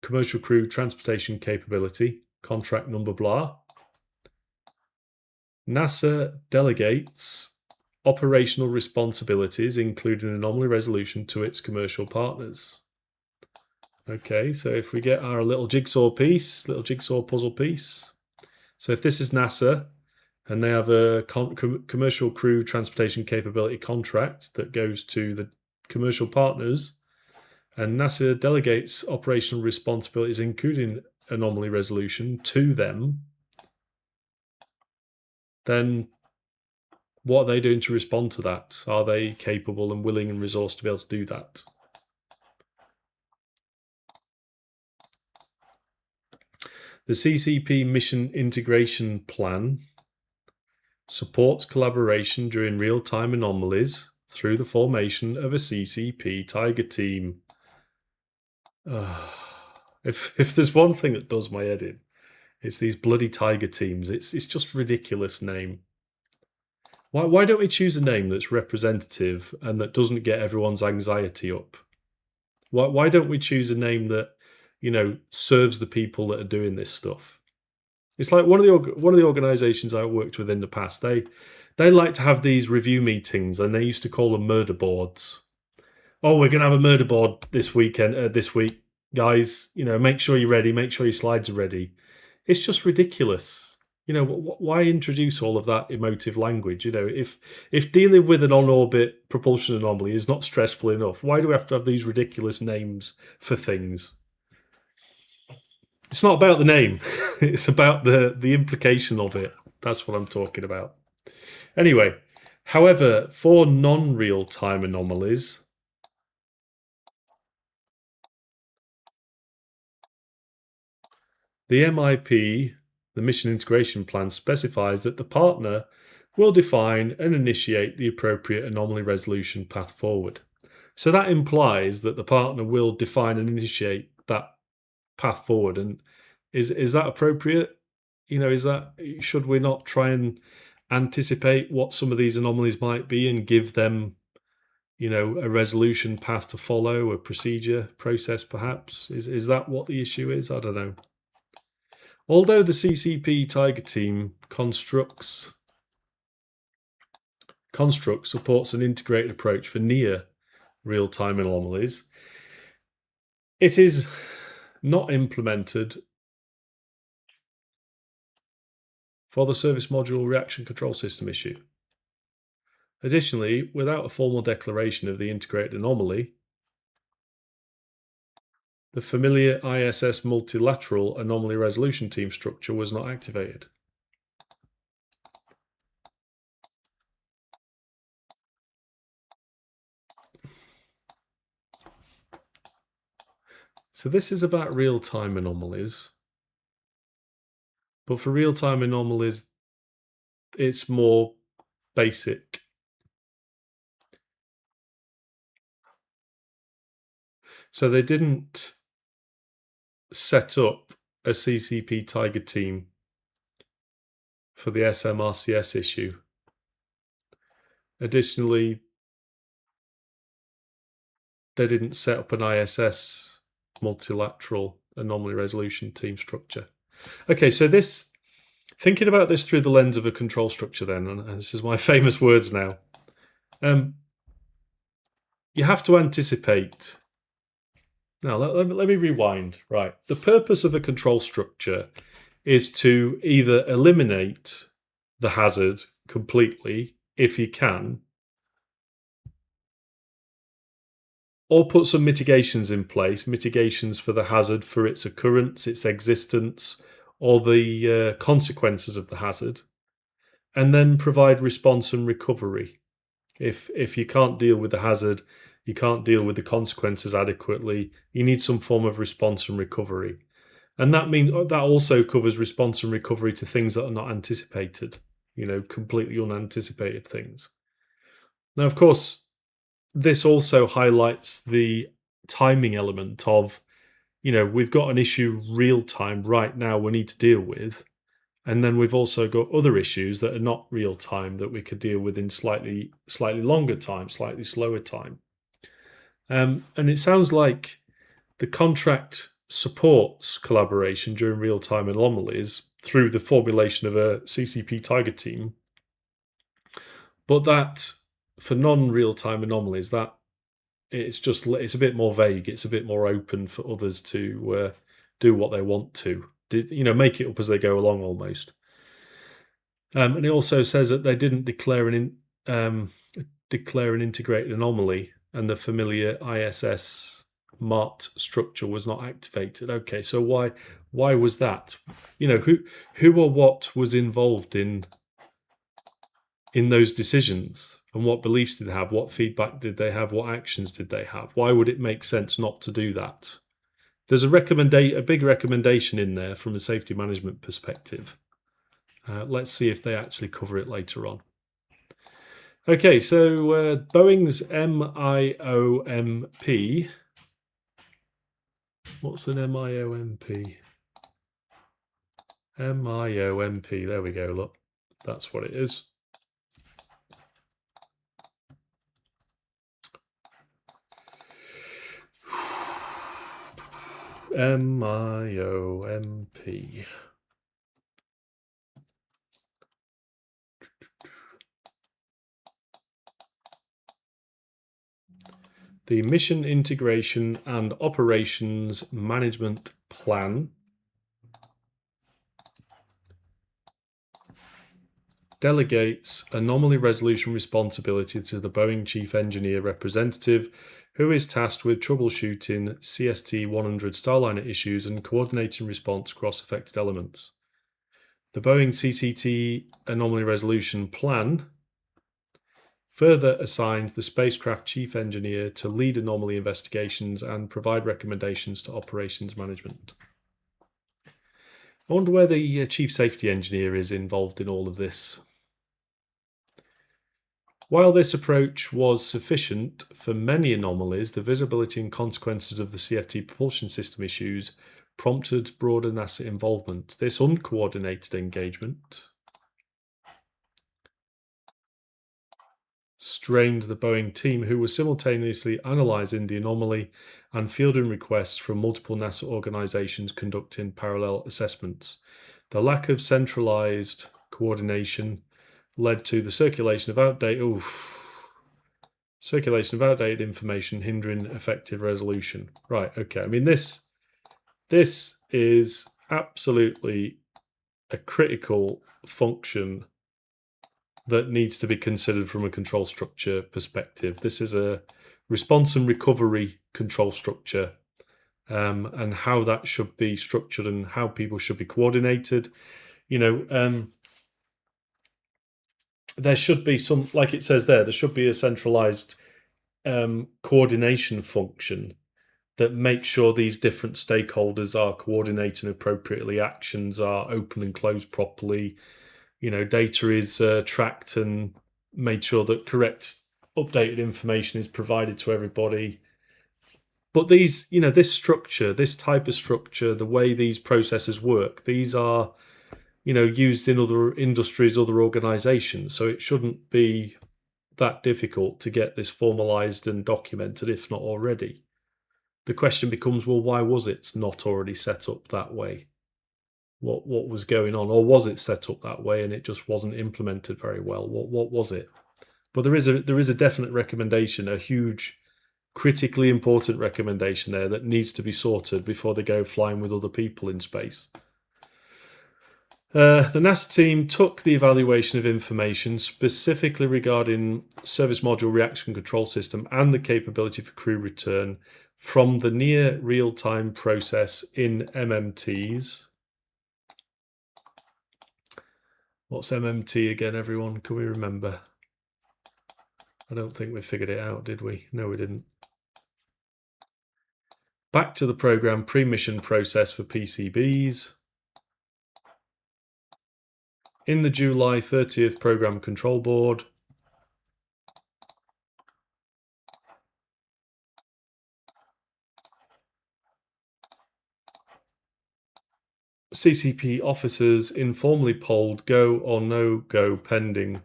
commercial crew transportation capability, contract number blah. NASA delegates operational responsibilities, including anomaly resolution, to its commercial partners. Okay, so if we get our little jigsaw puzzle piece. So if this is NASA and they have a commercial crew transportation capability contract that goes to the commercial partners, and NASA delegates operational responsibilities, including anomaly resolution, to them, then what are they doing to respond to that? Are they capable and willing and resourced to be able to do that? The CCP Mission Integration Plan supports collaboration during real-time anomalies through the formation of a CCP Tiger team. If there's one thing that does my head in, it's these bloody Tiger teams. It's just a ridiculous name. Why don't we choose a name that's representative and that doesn't get everyone's anxiety up? Why don't we choose a name that, you know, serves the people that are doing this stuff? It's like one of the organisations I worked with in the past. They like to have these review meetings, and they used to call them murder boards. Oh, we're gonna have a murder board this weekend. This week, guys. You know, make sure you're ready. Make sure your slides are ready. It's just ridiculous. You know, why introduce all of that emotive language? You know, if dealing with an on-orbit propulsion anomaly is not stressful enough, why do we have to have these ridiculous names for things? It's not about the name. It's about the implication of it. That's what I'm talking about. Anyway, however, for non-real-time anomalies, the MIP, the Mission Integration Plan, specifies that the partner will define and initiate the appropriate anomaly resolution path forward. So that implies that the partner will define and initiate that path forward. And is that appropriate? You know, should we not try and anticipate what some of these anomalies might be and give them, you know, a resolution path to follow, a process perhaps? Is that what the issue is? I don't know. Although the CCP Tiger team construct supports an integrated approach for near real-time anomalies, it is not implemented for the service module reaction control system issue. Additionally, without a formal declaration of the integrated anomaly, the familiar ISS multilateral anomaly resolution team structure was not activated. So this is about real-time anomalies. But for real-time anomalies, it's more basic. So they didn't set up a CCP Tiger team for the SMRCS issue. Additionally, they didn't set up an ISS multilateral anomaly resolution team structure. Okay, so thinking about this through the lens of a control structure then, and this is my famous words now, you have to anticipate. Now, let me rewind. Right. The purpose of a control structure is to either eliminate the hazard completely, if you can, or put some mitigations in place, mitigations for the hazard, for its occurrence, its existence, or the consequences of the hazard, and then provide response and recovery. If you can't deal with the hazard, you can't deal with the consequences adequately, you need some form of response and recovery. And that also covers response and recovery to things that are not anticipated, you know, completely unanticipated things. Now, of course, this also highlights the timing element of, you know, we've got an issue real time right now we need to deal with. And then we've also got other issues that are not real time that we could deal with in slightly longer time, slightly slower time. And it sounds like the contract supports collaboration during real-time anomalies through the formulation of a CCP Tiger team. But that, for non-real-time anomalies, that it's a bit more vague. It's a bit more open for others to do what they want to. Make it up as they go along almost. And it also says that they didn't declare an integrated anomaly, and the familiar ISS MART structure was not activated. Okay, so why was that? Who or what was involved in those decisions, and what beliefs did they have? What feedback did they have? What actions did they have? Why would it make sense not to do that? There's a big recommendation in there from a safety management perspective. Let's see if they actually cover it later on. Okay, so Boeing's MIOMP. What's an MIOMP? MIOMP, there we go, look. That's what it is. MIOMP. The Mission Integration and Operations Management Plan delegates anomaly resolution responsibility to the Boeing Chief Engineer Representative, who is tasked with troubleshooting CST-100 Starliner issues and coordinating response across affected elements. The Boeing CCT Anomaly Resolution Plan further assigned the spacecraft chief engineer to lead anomaly investigations and provide recommendations to operations management. I wonder where the chief safety engineer is involved in all of this. While this approach was sufficient for many anomalies, the visibility and consequences of the CFT propulsion system issues prompted broader NASA involvement. This uncoordinated engagement strained the Boeing team, who was simultaneously analysing the anomaly and fielding requests from multiple NASA organisations conducting parallel assessments. The lack of centralised coordination led to the circulation of outdated information, hindering effective resolution. Right, okay. I mean, this is absolutely a critical function that needs to be considered from a control structure perspective. This is a response and recovery control structure, and how that should be structured and how people should be coordinated. There should be some, like it says there should be a centralized coordination function that makes sure these different stakeholders are coordinating appropriately, actions are open and closed properly, data is tracked and made sure that correct updated information is provided to everybody. But these, this structure, this type of structure, the way these processes work, these are, used in other industries, other organizations. So it shouldn't be that difficult to get this formalized and documented, if not already. The question becomes, well, why was it not already set up that way? What was going on? Or was it set up that way and it just wasn't implemented very well? What was it? But there is a definite recommendation, a huge, critically important recommendation there that needs to be sorted before they go flying with other people in space. The NASA team took the evaluation of information specifically regarding service module reaction control system and the capability for crew return from the near real-time process in MMTs. What's MMT again, everyone? Can we remember? I don't think we figured it out, did we? No, we didn't. Back to the program pre-mission process for PCBs. In the July 30th program control board. CCP officers informally polled go or no go pending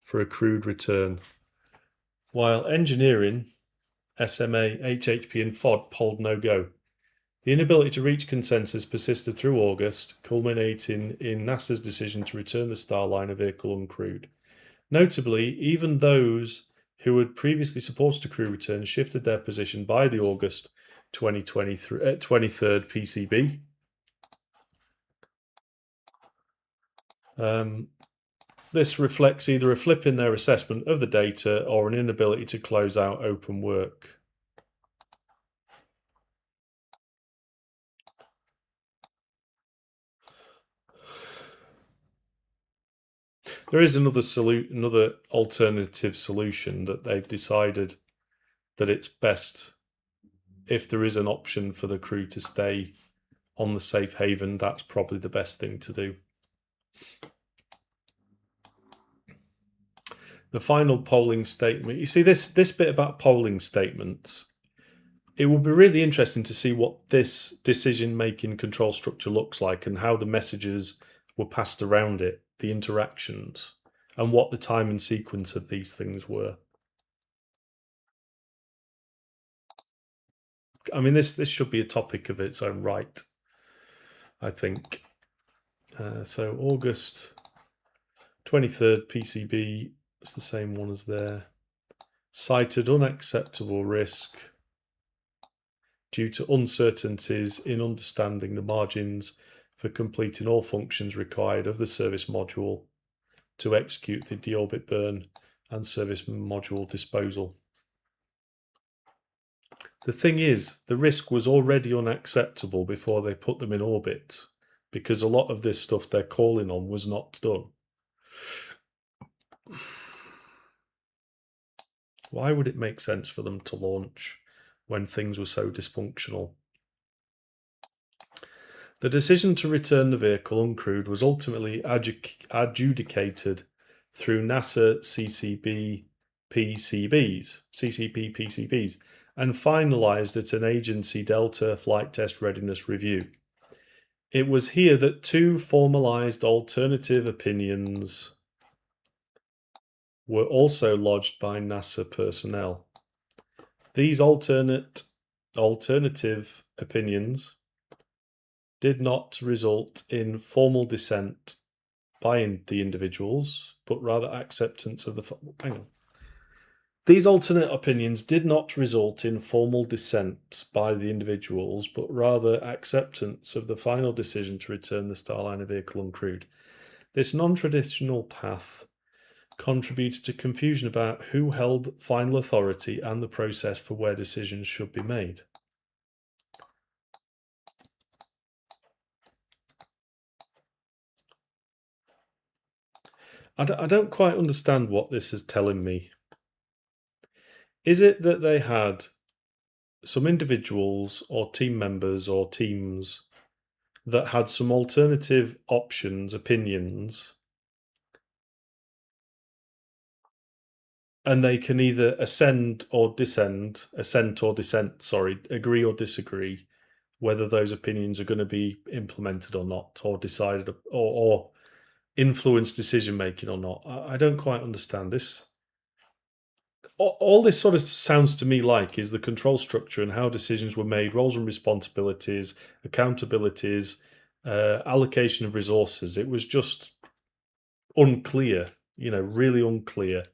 for a crewed return, while engineering, SMA, HHP and FOD polled no go. The inability to reach consensus persisted through August, culminating in NASA's decision to return the Starliner vehicle uncrewed. Notably, even those who had previously supported a crew return shifted their position by the August 23rd PCB. This reflects either a flip in their assessment of the data or an inability to close out open work. There is another alternative solution that they've decided that it's best if there is an option for the crew to stay on the safe haven. That's probably the best thing to do. The final polling statement. You see this bit about polling statements. It will be really interesting to see what this decision-making control structure looks like and how the messages were passed around it, the interactions, and what the time and sequence of these things were. I mean, this should be a topic of its own right, I think. So August 23rd PCB, it's the same one as there. Cited unacceptable risk due to uncertainties in understanding the margins for completing all functions required of the service module to execute the deorbit burn and service module disposal. The thing is, the risk was already unacceptable before they put them in orbit, because a lot of this stuff they're calling on was not done. Why would it make sense for them to launch when things were so dysfunctional? The decision to return the vehicle uncrewed was ultimately adjudicated through NASA CCP PCBs, and finalised at an agency Delta Flight Test Readiness Review. It was here that two formalised alternative opinions were also lodged by NASA personnel. These alternative opinions did not result in formal dissent by the individuals, but rather acceptance of the... Hang on. These alternate opinions did not result in formal dissent by the individuals, but rather acceptance of the final decision to return the Starliner vehicle uncrewed. This non-traditional path contributed to confusion about who held final authority and the process for where decisions should be made. I don't quite understand what this is telling me. Is it that they had some individuals or team members or teams that had some alternative options, opinions, and they can either assent or dissent, agree or disagree, whether those opinions are going to be implemented or not, or decided or influence decision making or not? I don't quite understand this. All this sort of sounds to me like is the control structure and how decisions were made, roles and responsibilities, accountabilities, allocation of resources. It was just unclear, really unclear,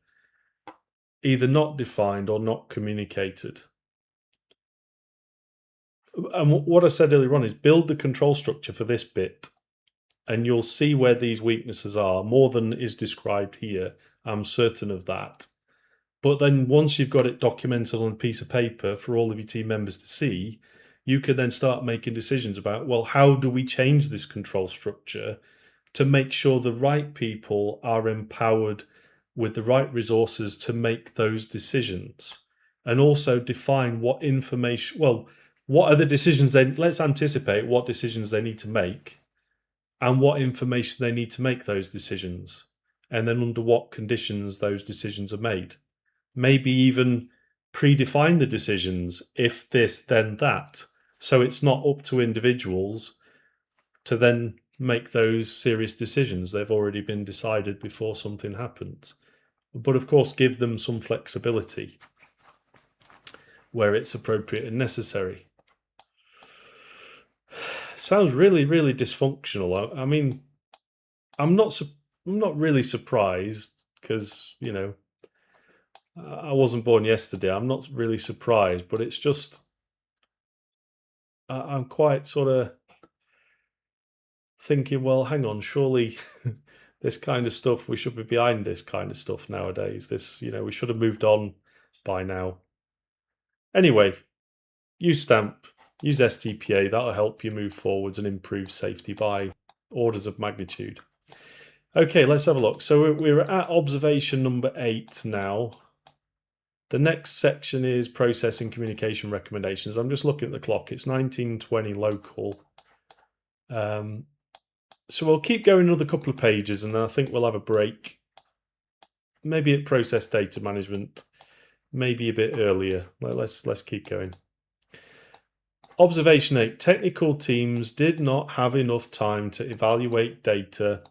either not defined or not communicated. And what I said earlier on is build the control structure for this bit, and you'll see where these weaknesses are, more than is described here. I'm certain of that. But then once you've got it documented on a piece of paper for all of your team members to see, you can then start making decisions about, well, how do we change this control structure to make sure the right people are empowered with the right resources to make those decisions? And also define what information, what are the decisions let's anticipate what decisions they need to make and what information they need to make those decisions, and then under what conditions those decisions are made. Maybe even predefine the decisions, if this, then that. So it's not up to individuals to then make those serious decisions. They've already been decided before something happens. But of course, give them some flexibility where it's appropriate and necessary. sounds really, really dysfunctional. I mean, I'm not really surprised because, you know, I wasn't born yesterday. I'm not really surprised, but it's just I'm quite sort of thinking, well, hang on, surely this kind of stuff, we should be behind this kind of stuff nowadays. This, you know, we should have moved on by now. Anyway, use STAMP, use STPA. That'll help you move forwards and improve safety by orders of magnitude. Okay, let's have a look. So we're at observation number 8 now. The next section is process and communication recommendations. I'm just looking at the clock. It's 19:20 local. So we'll keep going another couple of pages, and then I think we'll have a break. Maybe at process data management, maybe a bit earlier. Let's keep going. Observation 8. Technical teams did not have enough time to evaluate data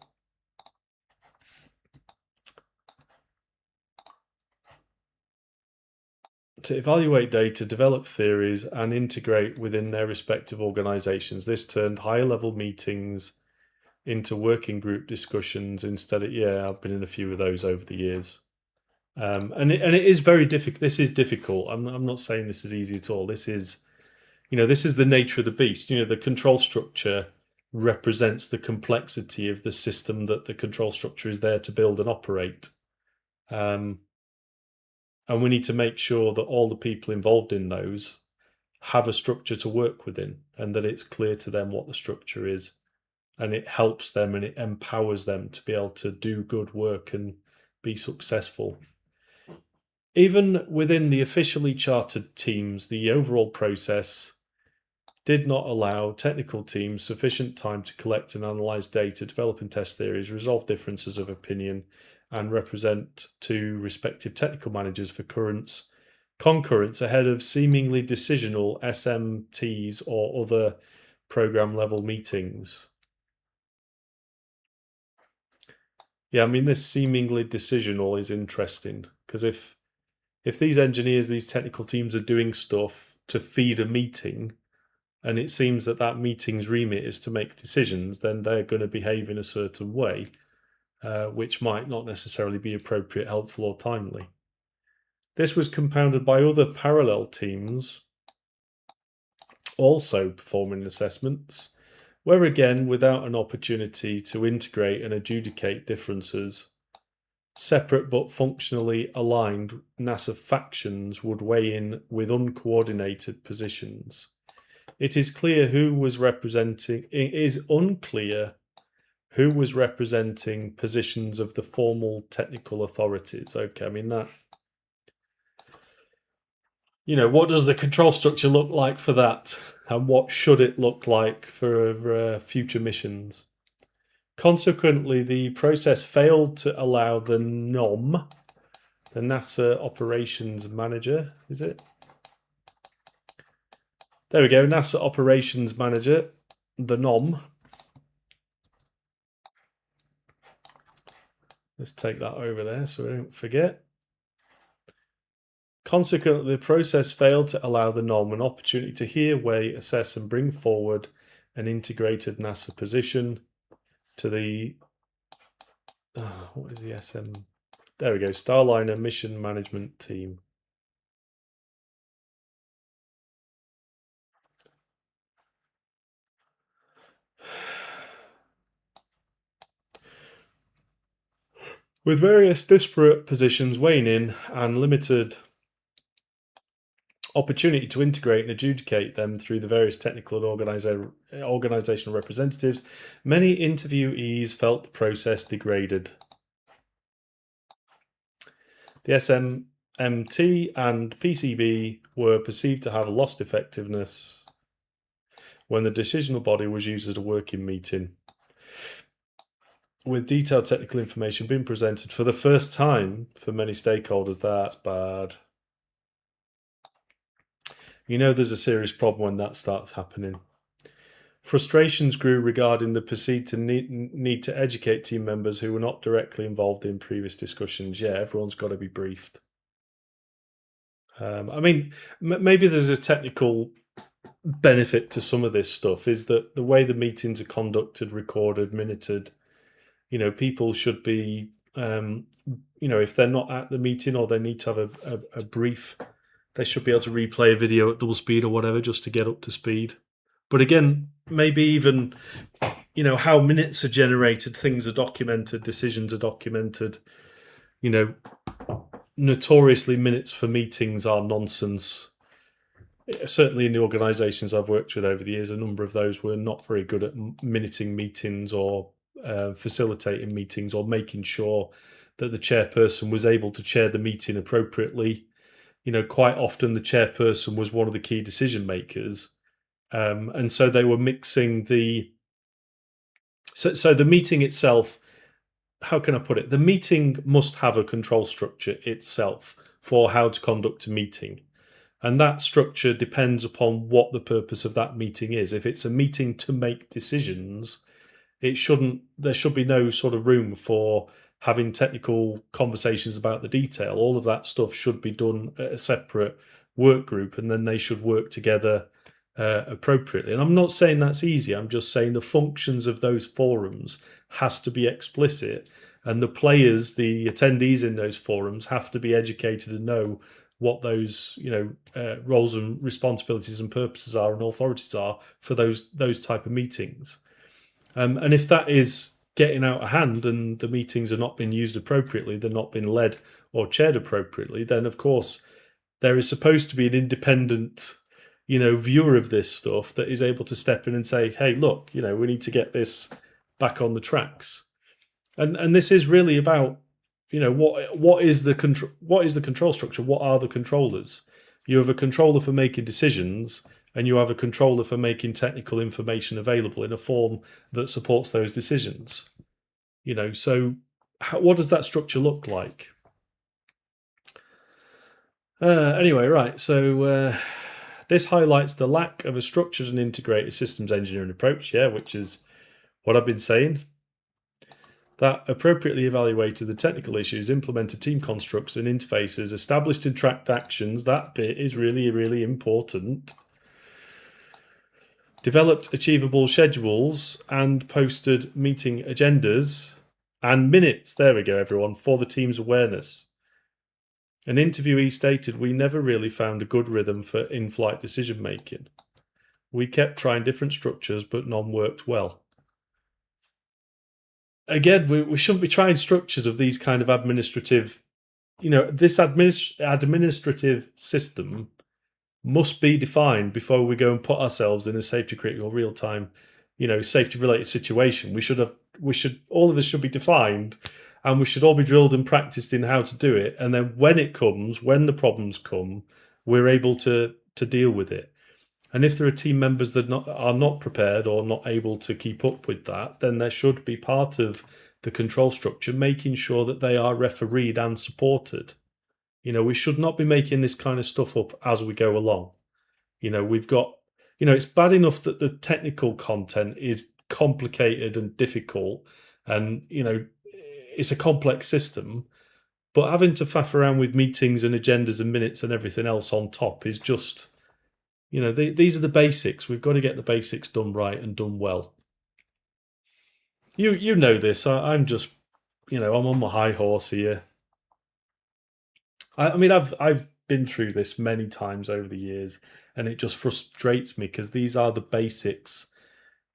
develop theories, and integrate within their respective organizations. This turned higher level meetings into working group discussions instead of, yeah, I've been in a few of those over the years. And it is very difficult. This is difficult. I'm not saying this is easy at all. This is, you know, this is the nature of the beast. You know, the control structure represents the complexity of the system that the control structure is there to build and operate. And we need to make sure that all the people involved in those have a structure to work within, and that it's clear to them what the structure is, and it helps them and it empowers them to be able to do good work and be successful. Even within the officially chartered teams, the overall process did not allow technical teams sufficient time to collect and analyze data, develop and test theories, resolve differences of opinion, and represent to respective technical managers for concurrence ahead of seemingly decisional SMTs or other program level meetings. Yeah, I mean, this seemingly decisional is interesting, because if these engineers, these technical teams are doing stuff to feed a meeting, and it seems that that meeting's remit is to make decisions, then they're going to behave in a certain way, which might not necessarily be appropriate, helpful, or timely. This was compounded by other parallel teams also performing assessments, where again, without an opportunity to integrate and adjudicate differences, separate but functionally aligned NASA factions would weigh in with uncoordinated positions. It is unclear who was representing positions of the formal technical authorities. Okay, I mean that. You know, what does the control structure look like for that? And what should it look like for future missions? Consequently, the process failed to allow the NOM, the NASA Operations Manager, is it? There we go, NASA Operations Manager, the NOM. Let's take that over there so we don't forget. Consequently, the process failed to allow the NOM an opportunity to hear, weigh, assess, and bring forward an integrated NASA position to the what is the SM? There we go, Starliner Mission Management Team. With various disparate positions weighing in and limited opportunity to integrate and adjudicate them through the various technical and organizational representatives, many interviewees felt the process degraded. The SMT and PCB were perceived to have lost effectiveness when the decisional body was used as a working meeting, with detailed technical information being presented for the first time for many stakeholders. That's bad. You know there's a serious problem when that starts happening. Frustrations grew regarding the perceived need to educate team members who were not directly involved in previous discussions. Yeah, everyone's got to be briefed. I mean, maybe there's a technical benefit to some of this stuff is that the way the meetings are conducted, recorded, minuted, people should be, if they're not at the meeting or they need to have a brief, they should be able to replay a video at double speed or whatever just to get up to speed. But again, maybe even, how minutes are generated, things are documented, decisions are documented. Notoriously minutes for meetings are nonsense. Certainly in the organisations I've worked with over the years, a number of those were not very good at minuting meetings or facilitating meetings or making sure that the chairperson was able to chair the meeting appropriately. Quite often the chairperson was one of the key decision makers. And so they were mixing the... So the meeting itself, how can I put it? The meeting must have a control structure itself for how to conduct a meeting. And that structure depends upon what the purpose of that meeting is. If it's a meeting to make decisions, there should be no sort of room for having technical conversations about the detail. All of that stuff should be done at a separate work group, and then they should work together appropriately. And I'm not saying that's easy. I'm just saying the functions of those forums has to be explicit, and the players, the attendees in those forums, have to be educated and know what those roles and responsibilities and purposes are and authorities are for those type of meetings. And if that is getting out of hand and the meetings are not being used appropriately, they're not being led or chaired appropriately, then of course there is supposed to be an independent viewer of this stuff that is able to step in and say, hey, look, we need to get this back on the tracks. And this is really about, what is the control structure? What are the controllers? You have a controller for making decisions, and you have a controller for making technical information available in a form that supports those decisions. So what does that structure look like? Anyway, right. So this highlights the lack of a structured and integrated systems engineering approach, which is what I've been saying. That appropriately evaluated the technical issues, implemented team constructs and interfaces, established and tracked actions. That bit is really, really important. Developed achievable schedules and posted meeting agendas and minutes. There we go, everyone, for the team's awareness. An interviewee stated, we never really found a good rhythm for in-flight decision making. We kept trying different structures, but none worked well. Again, we shouldn't be trying structures of these kind of administrative, this administrative system must be defined before we go and put ourselves in a safety critical real-time, safety related situation. All of this should be defined, and we should all be drilled and practiced in how to do it. And then when the problems come, we're able to deal with it. And if there are team members that are not prepared or not able to keep up with that, then there should be part of the control structure making sure that they are refereed and supported. We should not be making this kind of stuff up as we go along. We've got, it's bad enough that the technical content is complicated and difficult, and, it's a complex system, but having to faff around with meetings and agendas and minutes and everything else on top is just, these are the basics. We've got to get the basics done right and done well. You know this. I'm just, I'm on my high horse here. I mean, I've been through this many times over the years, and it just frustrates me because these are the basics.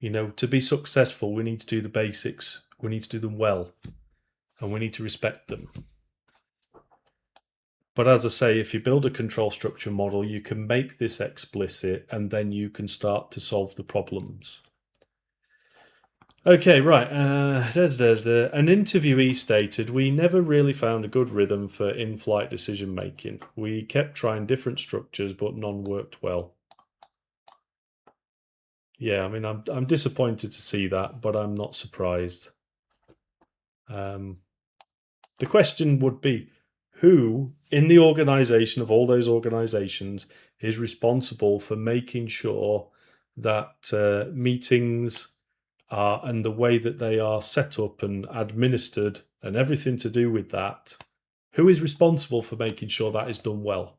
To be successful, we need to do the basics. We need to do them well, and we need to respect them. But as I say, if you build a control structure model, you can make this explicit, and then you can start to solve the problems. Okay, right. An interviewee stated, we never really found a good rhythm for in-flight decision making. We kept trying different structures, but none worked well. Yeah, I mean, I'm disappointed to see that, but I'm not surprised. The question would be, who in the organization of all those organizations is responsible for making sure that meetings and the way that they are set up and administered and everything to do with that, who is responsible for making sure that is done well?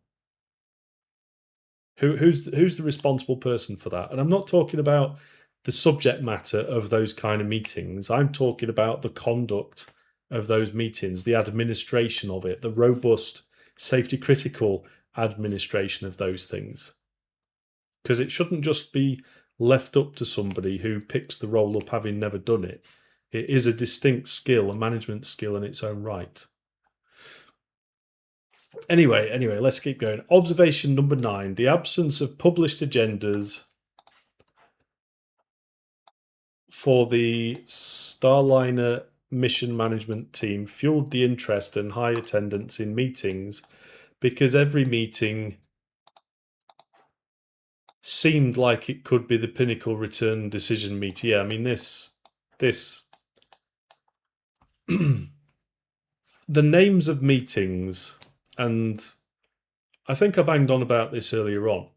Who's the responsible person for that? And I'm not talking about the subject matter of those kind of meetings. I'm talking about the conduct of those meetings, the administration of it, the robust, safety critical administration of those things. Because it shouldn't just be left up to somebody who picks the role up having never done it. It is a distinct skill, a management skill in its own right. Anyway, let's keep going. Observation number 9. The absence of published agendas for the Starliner mission management team fueled the interest and high attendance in meetings because every meeting seemed like it could be the pinnacle return decision meeting. Yeah, I mean this the names of meetings, and I think I banged on about this earlier on.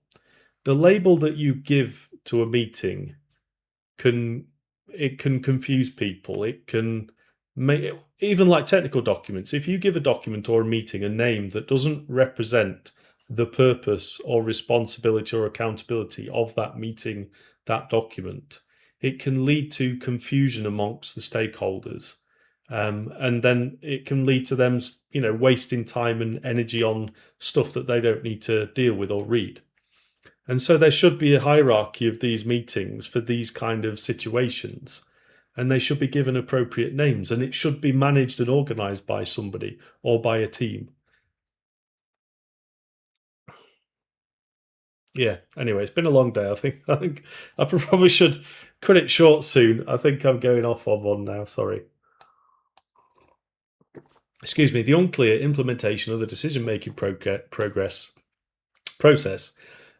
The label that you give to a meeting can confuse people. It can make it, even like technical documents. If you give a document or a meeting a name that doesn't represent the purpose or responsibility or accountability of that meeting, that document, it can lead to confusion amongst the stakeholders. And then it can lead to them, wasting time and energy on stuff that they don't need to deal with or read. And so there should be a hierarchy of these meetings for these kind of situations, and they should be given appropriate names, and it should be managed and organised by somebody or by a team. Yeah, anyway, it's been a long day. I think I probably should cut it short soon. I think I'm going off on one now, sorry. Excuse me, the unclear implementation of the decision-making process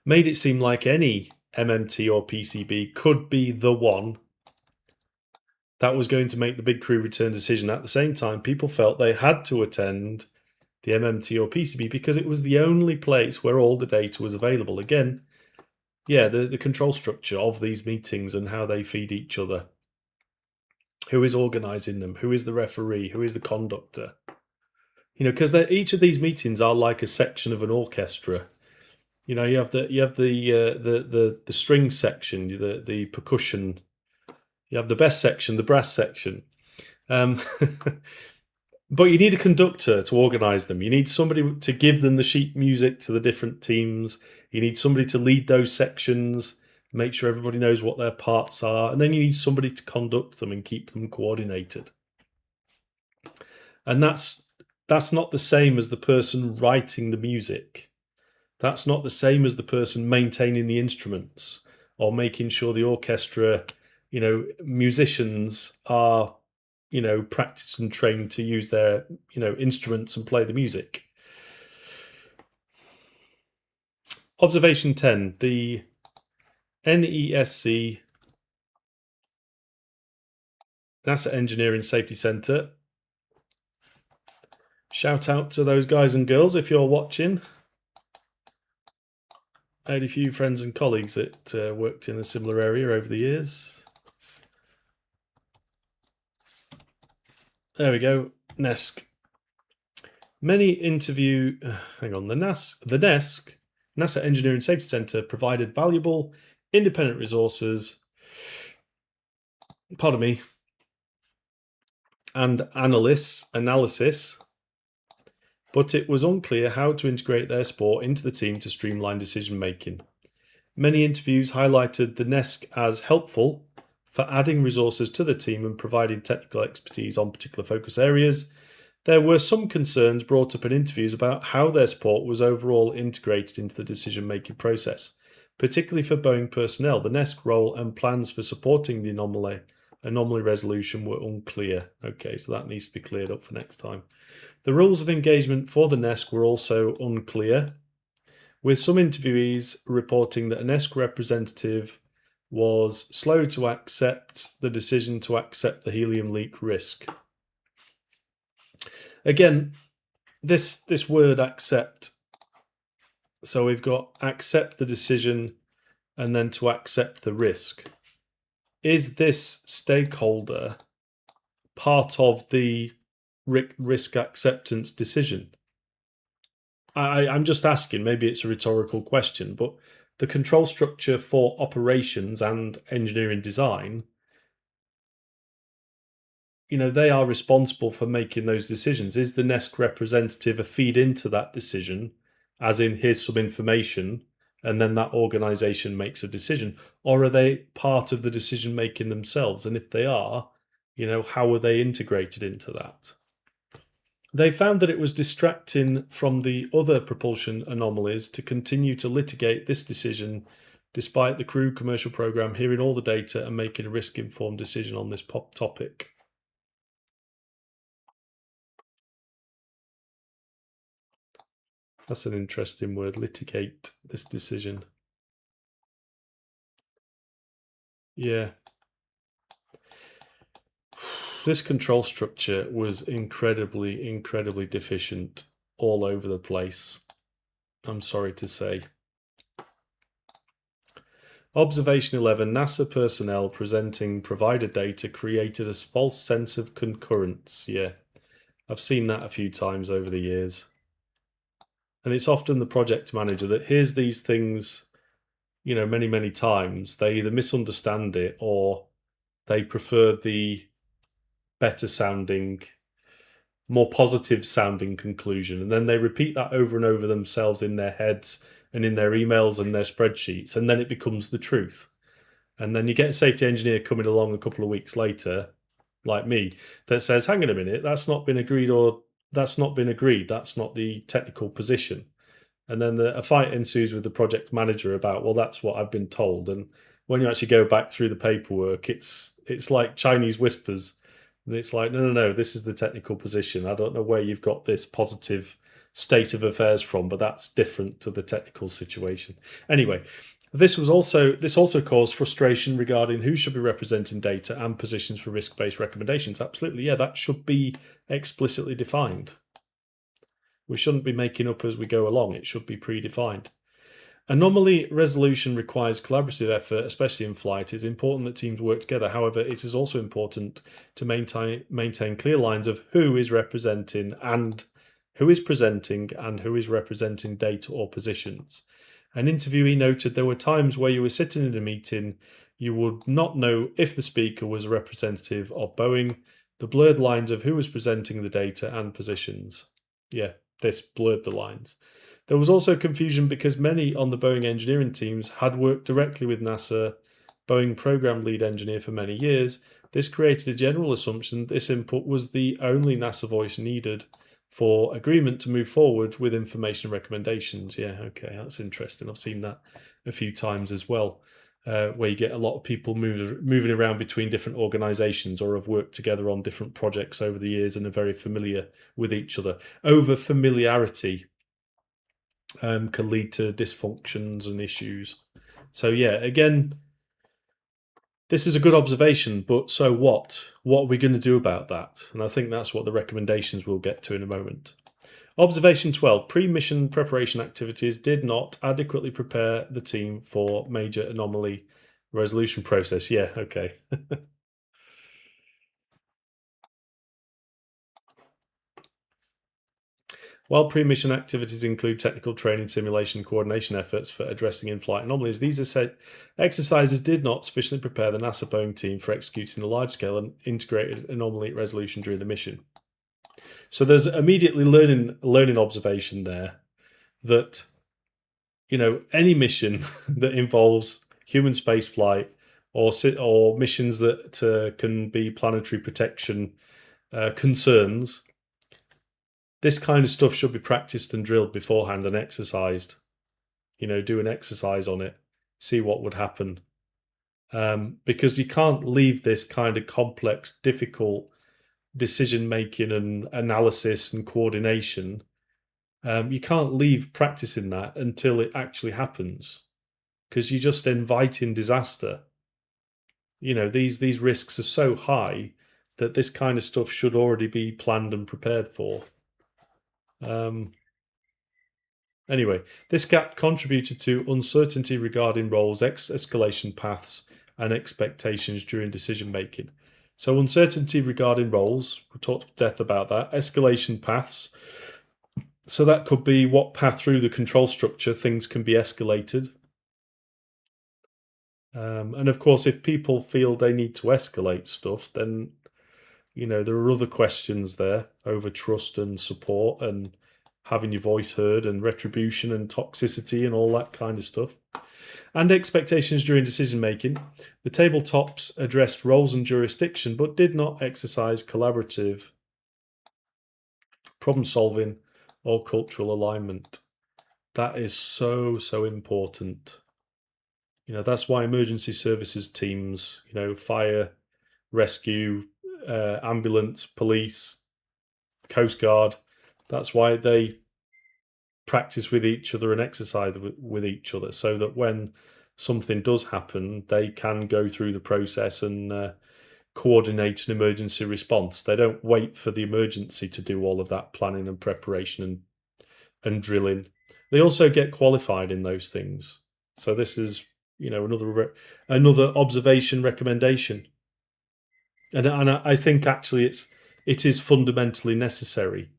made it seem like any MMT or PCB could be the one that was going to make the big crew return decision. At the same time, people felt they had to attend the MMT or PCB because it was the only place where all the data was available. Again, yeah, the control structure of these meetings and how they feed each other. Who is organising them? Who is the referee? Who is the conductor? Because each of these meetings are like a section of an orchestra. You have the string section, the percussion. You have the best section, the brass section. But you need a conductor to organise them. You need somebody to give them the sheet music to the different teams. You need somebody to lead those sections, make sure everybody knows what their parts are. And then you need somebody to conduct them and keep them coordinated. And that's not the same as the person writing the music. That's not the same as the person maintaining the instruments or making sure the orchestra, musicians are, practiced and trained to use their, instruments and play the music. Observation 10, the NESC, NASA Engineering Safety Center. Shout out to those guys and girls if you're watching. I had a few friends and colleagues that worked in a similar area over the years. There we go, NESC. Many interview, the NESC, NASA Engineering Safety Center provided valuable independent resources, and analysis, but it was unclear how to integrate their sport into the team to streamline decision making. Many interviews highlighted the NESC as helpful for adding resources to the team and providing technical expertise on particular focus areas. There were some concerns brought up in interviews about how their sport was overall integrated into the decision-making process, particularly for Boeing personnel. The NESC role and plans for supporting the anomaly resolution were unclear. Okay, so that needs to be cleared up for next time. The rules of engagement for the NESC were also unclear, with some interviewees reporting that a NESC representative was slow to accept the decision to accept the helium leak risk. Again, this word accept. So we've got accept the decision and then to accept the risk. Is this stakeholder part of the risk acceptance decision? I'm just asking, maybe it's a rhetorical question, but the control structure for operations and engineering design, they are responsible for making those decisions. Is the NESC representative a feed into that decision, as in here's some information, and then that organization makes a decision? Or are they part of the decision making themselves? And if they are, how are they integrated into that? They found that it was distracting from the other propulsion anomalies to continue to litigate this decision despite the crew commercial program hearing all the data and making a risk-informed decision on this topic. That's an interesting word, litigate this decision. Yeah. This control structure was incredibly, incredibly deficient all over the place, I'm sorry to say. Observation 11, NASA personnel presenting provider data created a false sense of concurrence. Yeah, I've seen that a few times over the years. And it's often the project manager that hears these things, many, many times. They either misunderstand it or they prefer the better sounding, more positive sounding conclusion. And then they repeat that over and over themselves in their heads and in their emails and their spreadsheets. And then it becomes the truth. And then you get a safety engineer coming along a couple of weeks later, like me, that says, hang on a minute, that's not been agreed, or that's not been agreed. That's not the technical position. And then a fight ensues with the project manager about, well, that's what I've been told. And when you actually go back through the paperwork, it's like Chinese whispers. And it's like, no, this is the technical position. I don't know where you've got this positive state of affairs from, but that's different to the technical situation. Anyway, this also caused frustration regarding who should be representing data and positions for risk-based recommendations. Absolutely, yeah, that should be explicitly defined. We shouldn't be making up as we go along. It should be predefined. Anomaly resolution requires collaborative effort, especially in flight. It's important that teams work together. However, it is also important to maintain clear lines of who is representing and who is presenting and who is representing data or positions. An interviewee noted there were times where you were sitting in a meeting, you would not know if the speaker was a representative of Boeing, the blurred lines of who was presenting the data and positions. Yeah, this blurred the lines. There was also confusion because many on the Boeing engineering teams had worked directly with NASA Boeing program lead engineer for many years. This created a general assumption this input was the only NASA voice needed for agreement to move forward with information recommendations. Yeah, okay, that's interesting. I've seen that a few times as well, where you get a lot of people moving around between different organizations or have worked together on different projects over the years and are very familiar with each other. Over familiarity can lead to dysfunctions and issues. So yeah, again, this is a good observation, but so what? What are we going to do about that? And I think that's what the recommendations we'll get to in a moment. Observation 12, pre-mission preparation activities did not adequately prepare the team for major anomaly resolution process. Yeah, okay. While pre-mission activities include technical training, simulation, coordination efforts for addressing in-flight anomalies, these exercises did not sufficiently prepare the NASA Boeing team for executing a large-scale and integrated anomaly resolution during the mission. So there's immediately learning observation there that, any mission that involves human space flight or missions that can be planetary protection concerns, this kind of stuff should be practiced and drilled beforehand and exercised. Do an exercise on it, see what would happen. Because you can't leave this kind of complex, difficult decision making and analysis and coordination. You can't leave practicing that until it actually happens, because you're just inviting disaster. These risks are so high that this kind of stuff should already be planned and prepared for. Anyway, this gap contributed to uncertainty regarding roles, escalation paths, and expectations during decision making. So uncertainty regarding roles, we talked to death about that. Escalation paths, So that could be what path through the control structure things can be escalated. And of course, if people feel they need to escalate stuff, then there are other questions there over trust and support and having your voice heard and retribution and toxicity and all that kind of stuff. And expectations during decision making. The tabletops addressed roles and jurisdiction, but did not exercise collaborative problem solving or cultural alignment. That is so, so important. That's why emergency services teams, fire, rescue, ambulance, police, Coast Guard, that's why they practice with each other and exercise with each other, so that when something does happen, they can go through the process and coordinate an emergency response. They don't wait for the emergency to do all of that planning and preparation and drilling. They also get qualified in those things. So this is, another observation recommendation. And I think actually it is fundamentally necessary.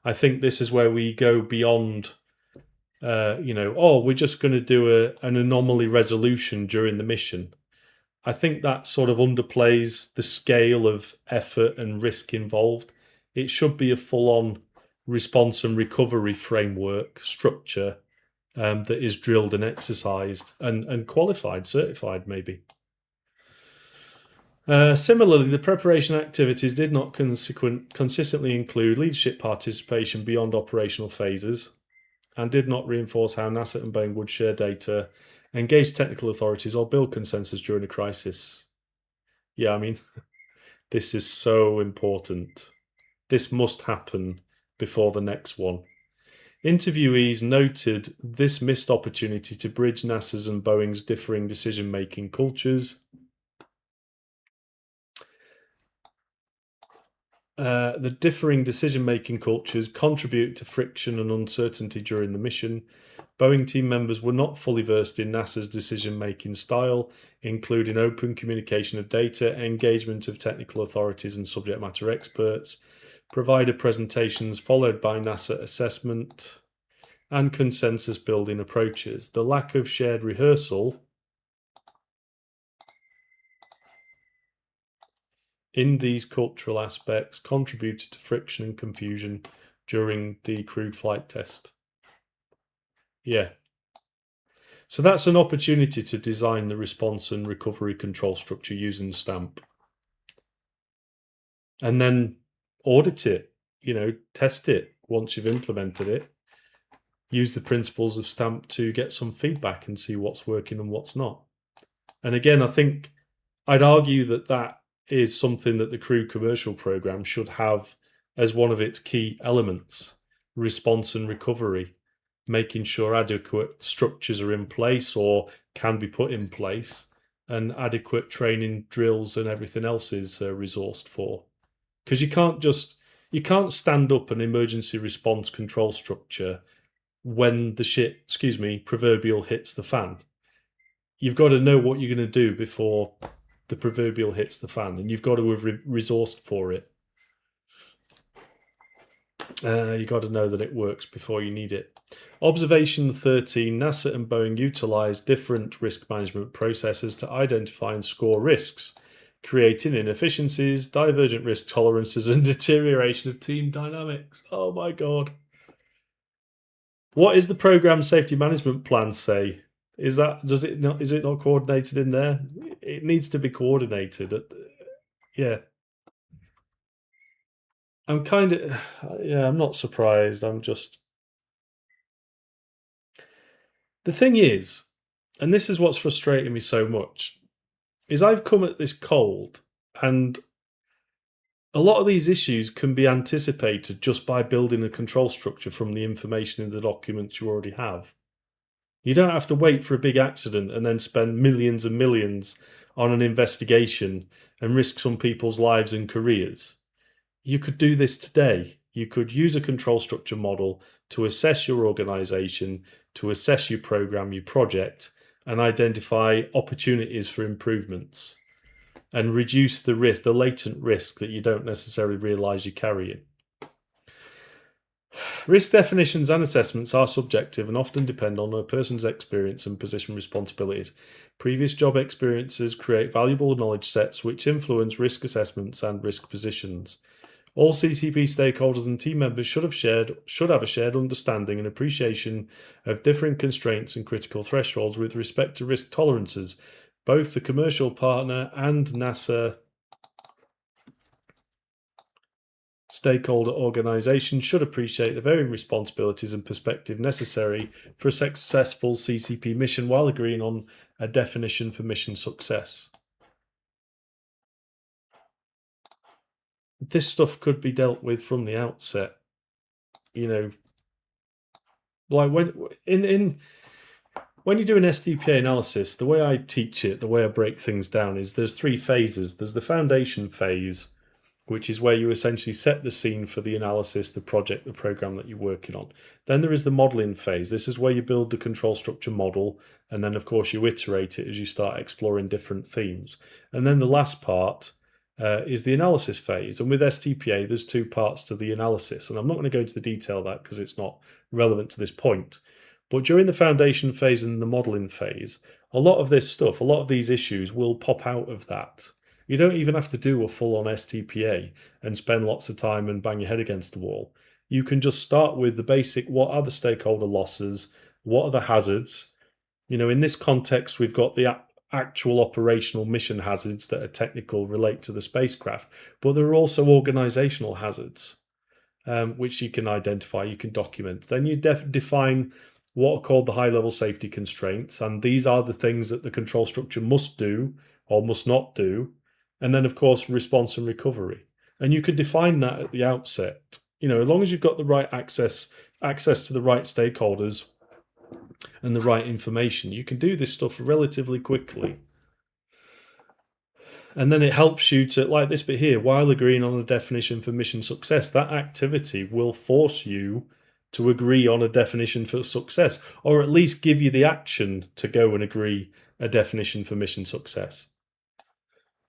I think this is where we go beyond, we're just going to do an anomaly resolution during the mission. I think that sort of underplays the scale of effort and risk involved. It should be a full-on response and recovery framework structure that is drilled and exercised and qualified, certified maybe. Similarly, the preparation activities did not consistently include leadership participation beyond operational phases and did not reinforce how NASA and Boeing would share data, engage technical authorities, or build consensus during a crisis. Yeah, I mean, this is so important. This must happen before the next one. Interviewees noted this missed opportunity to bridge NASA's and Boeing's differing decision-making cultures. The differing decision-making cultures contribute to friction and uncertainty during the mission. Boeing team members were not fully versed in NASA's decision-making style, including open communication of data, engagement of technical authorities and subject matter experts, provider presentations followed by NASA assessment, and consensus-building approaches. The lack of shared rehearsal in these cultural aspects contributed to friction and confusion during the crewed flight test. Yeah. So that's an opportunity to design the response and recovery control structure using STAMP. And then audit it, test it once you've implemented it. Use the principles of STAMP to get some feedback and see what's working and what's not. And again, I think I'd argue that is something that the crew commercial program should have as one of its key elements: response and recovery, making sure adequate structures are in place or can be put in place, and adequate training drills and everything else is resourced for. Because you can't stand up an emergency response control structure when the shit, proverbial hits the fan. You've got to know what you're going to do before the proverbial hits the fan, and you've got to have resourced for it. You've got to know that it works before you need it. Observation 13, NASA and Boeing utilized different risk management processes to identify and score risks, creating inefficiencies, divergent risk tolerances, and deterioration of team dynamics. Oh my God. What is the program safety management plan say? Is it not coordinated in there? It needs to be coordinated. Yeah. I'm not surprised. The thing is, and this is what's frustrating me so much, is I've come at this cold, and a lot of these issues can be anticipated just by building a control structure from the information in the documents you already have. You don't have to wait for a big accident and then spend millions and millions on an investigation and risk some people's lives and careers. You could do this today. You could use a control structure model to assess your organization, to assess your program, your project, and identify opportunities for improvements and reduce the risk, the latent risk that you don't necessarily realize you're carrying. Risk definitions and assessments are subjective and often depend on a person's experience and position responsibilities. Previous job experiences create valuable knowledge sets which influence risk assessments and risk positions. All CCP stakeholders and team members should have a shared understanding and appreciation of differing constraints and critical thresholds with respect to risk tolerances. Both the commercial partner and NASA stakeholder organisations should appreciate the varying responsibilities and perspective necessary for a successful CCP mission while agreeing on a definition for mission success. This stuff could be dealt with from the outset. You know, like when you do an STPA analysis, the way I teach it, the way I break things down is there's 3 phases. There's the foundation phase, which is where you essentially set the scene for the analysis, the project, the program that you're working on. Then there is the modeling phase. This is where you build the control structure model, and then of course you iterate it as you start exploring different themes. And then the last part is the analysis phase. And with STPA, there's 2 parts to the analysis. And I'm not going to go into the detail of that because it's not relevant to this point. But during the foundation phase and the modeling phase, a lot of this stuff, a lot of these issues will pop out of that. You don't even have to do a full-on STPA and spend lots of time and bang your head against the wall. You can just start with the basic, what are the stakeholder losses? What are the hazards? You know, in this context, we've got the actual operational mission hazards that are technical, relate to the spacecraft, but there are also organizational hazards, which you can identify, you can document. Then you define what are called the high-level safety constraints, and these are the things that the control structure must do or must not do. And then, of course, response and recovery. And you could define that at the outset. You know, as long as you've got the right access to the right stakeholders and the right information, you can do this stuff relatively quickly. And then it helps you to, like this bit here, while agreeing on a definition for mission success, that activity will force you to agree on a definition for success, or at least give you the action to go and agree a definition for mission success.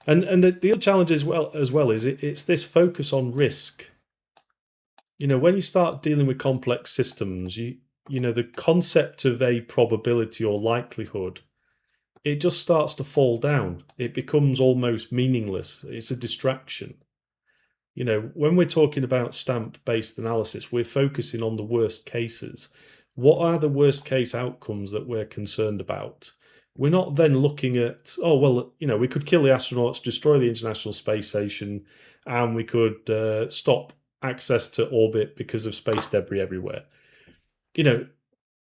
And the other challenge as well is it's this focus on risk. You know, when you start dealing with complex systems, you know the concept of a probability or likelihood, it just starts to fall down. It becomes almost meaningless. It's a distraction. You know, when we're talking about stamp-based analysis, we're focusing on the worst cases. What are the worst case outcomes that we're concerned about? We're not then looking at, oh, well, you know, we could kill the astronauts, destroy the International Space Station, and we could stop access to orbit because of space debris everywhere. You know,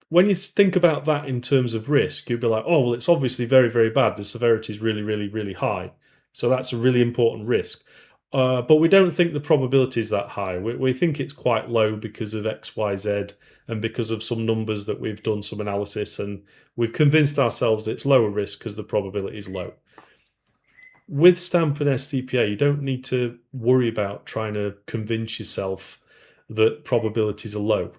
when you think about that in terms of risk, you'd be like, oh, well, it's obviously very, very bad. The severity is really, really, really high. So that's a really important risk. But we don't think the probability is that high. We think it's quite low because of X, Y, Z, and because of some numbers that we've done some analysis, and we've convinced ourselves it's lower risk because the probability is low. With STAMP and STPA, you don't need to worry about trying to convince yourself that probabilities are low.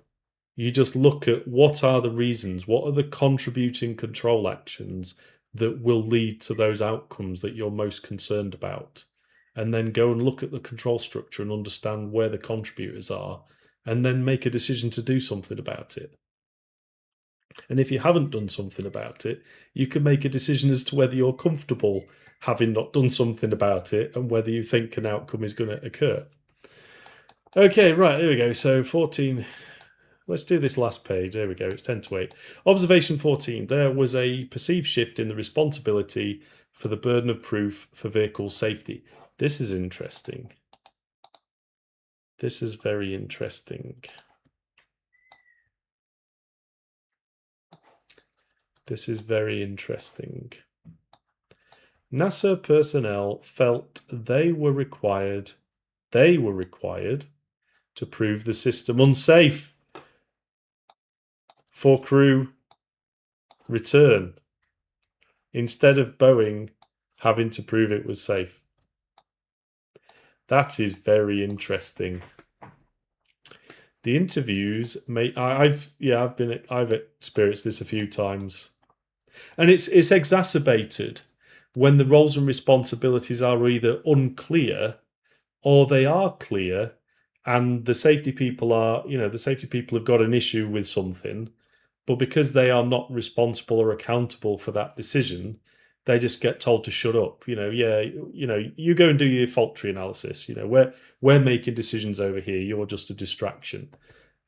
You just look at what are the reasons, what are the contributing control actions that will lead to those outcomes that you're most concerned about. And then go and look at the control structure and understand where the contributors are, and then make a decision to do something about it. And if you haven't done something about it, you can make a decision as to whether you're comfortable having not done something about it and whether you think an outcome is going to occur. Okay, right, there we go. So 14, let's do this last page. There we go, it's 10 to 8. Observation 14, there was a perceived shift in the responsibility for the burden of proof for vehicle safety. This is interesting. This is very interesting. This is very interesting. NASA personnel felt they were required to prove the system unsafe for crew return, instead of Boeing having to prove it was safe. That is very interesting. The interviews I've experienced this a few times. And it's exacerbated when the roles and responsibilities are either unclear or they are clear and the safety people are, the safety people have got an issue with something, but because they are not responsible or accountable for that decision, they just get told to shut up. You go and do your fault tree analysis. We're making decisions over here. You're just a distraction.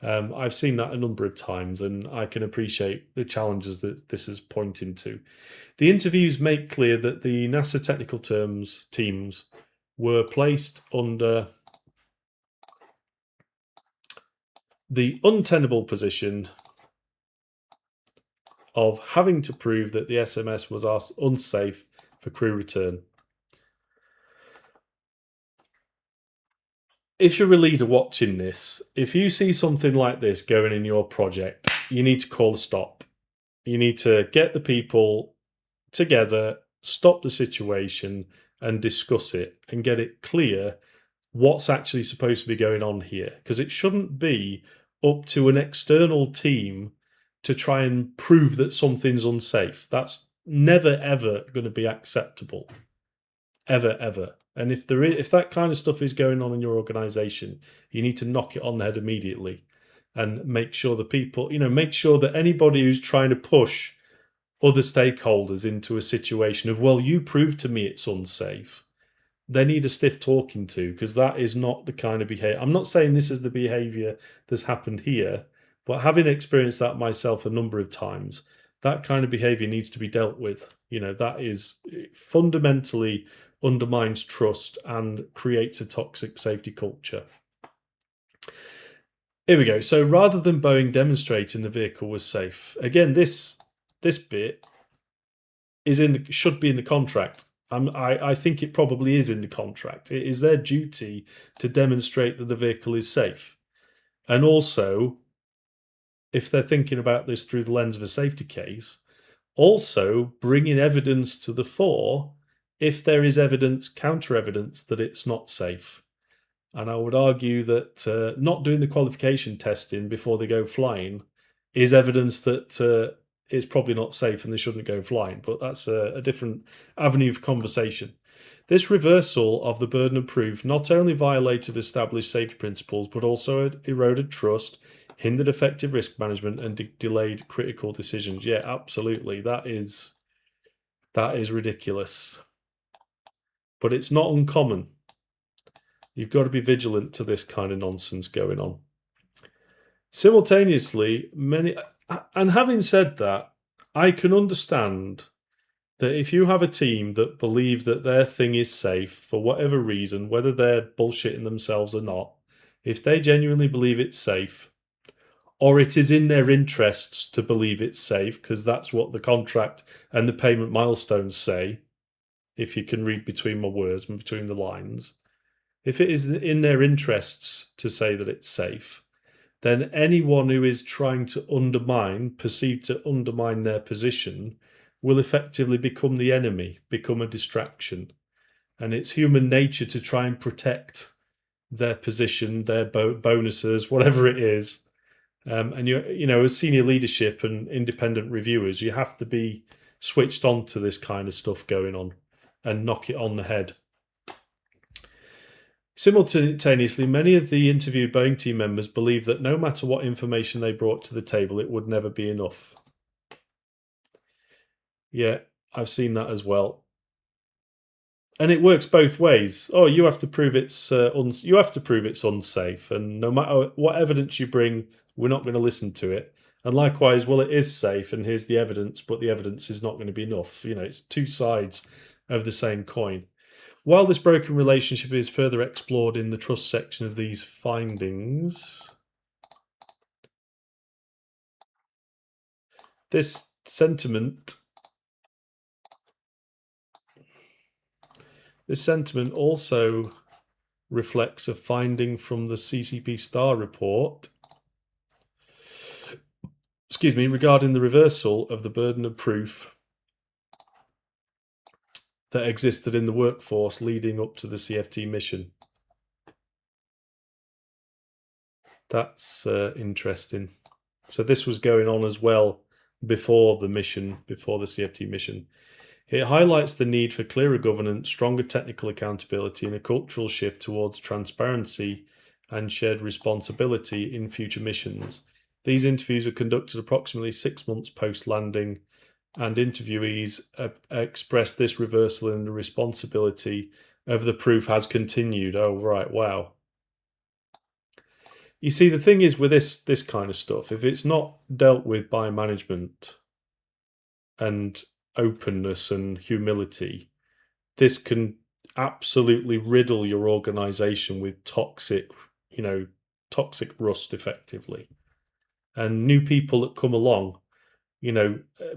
I've seen that a number of times, and I can appreciate the challenges that this is pointing to. The interviews make clear that the NASA technical teams were placed under the untenable position of having to prove that the SMS was unsafe for crew return. If you're a leader watching this, if you see something like this going in your project, you need to call a stop. You need to get the people together, stop the situation, and discuss it and get it clear what's actually supposed to be going on here. Because it shouldn't be up to an external team to try and prove that something's unsafe. That's never, ever going to be acceptable. Ever, ever. And if that kind of stuff is going on in your organization, you need to knock it on the head immediately and make sure make sure that anybody who's trying to push other stakeholders into a situation of, well, you proved to me it's unsafe, they need a stiff talking to, because that is not the kind of behavior. I'm not saying this is the behavior that's happened here, but having experienced that myself a number of times, that kind of behavior needs to be dealt with. That is fundamentally undermines trust and creates a toxic safety culture. Here we go. So rather than Boeing demonstrating the vehicle was safe, again, this bit should be in the contract. I think it probably is in the contract. It is their duty to demonstrate that the vehicle is safe. And also, if they're thinking about this through the lens of a safety case, also bringing evidence to the fore if there is counter evidence that it's not safe. And I would argue that not doing the qualification testing before they go flying is evidence that it's probably not safe and they shouldn't go flying. But that's a different avenue of conversation. This reversal of the burden of proof not only violated established safety principles, but also eroded trust, hindered effective risk management, and delayed critical decisions. Yeah, absolutely. That is ridiculous. But it's not uncommon. You've got to be vigilant to this kind of nonsense going on. Simultaneously, and having said that, I can understand that if you have a team that believe that their thing is safe for whatever reason, whether they're bullshitting themselves or not, if they genuinely believe it's safe, or it is in their interests to believe it's safe, because that's what the contract and the payment milestones say, if you can read between my words and between the lines, if it is in their interests to say that it's safe, then anyone who is trying to perceived to undermine their position, will effectively become the enemy, become a distraction. And it's human nature to try and protect their position, their bonuses, whatever it is. And as senior leadership and independent reviewers, you have to be switched on to this kind of stuff going on and knock it on the head. Simultaneously, many of the interviewed Boeing team members believe that no matter what information they brought to the table, it would never be enough. Yeah, I've seen that as well. And it works both ways. Oh, you have to prove it's unsafe, and no matter what evidence you bring, we're not going to listen to it. And likewise, well, it is safe, and here's the evidence, but the evidence is not going to be enough. It's two sides of the same coin. While this broken relationship is further explored in the trust section of these findings, this sentiment also reflects a finding from the CCP STAR report, regarding the reversal of the burden of proof that existed in the workforce leading up to the CFT mission. That's interesting. So this was going on as well before the CFT mission. It highlights the need for clearer governance, stronger technical accountability, and a cultural shift towards transparency and shared responsibility in future missions. These interviews were conducted approximately 6 months post-landing, and interviewees expressed this reversal in the responsibility of the proof has continued. Oh, right, wow. You see, the thing is with this kind of stuff, if it's not dealt with by management and openness and humility, this can absolutely riddle your organization with toxic rust effectively. And new people that come along,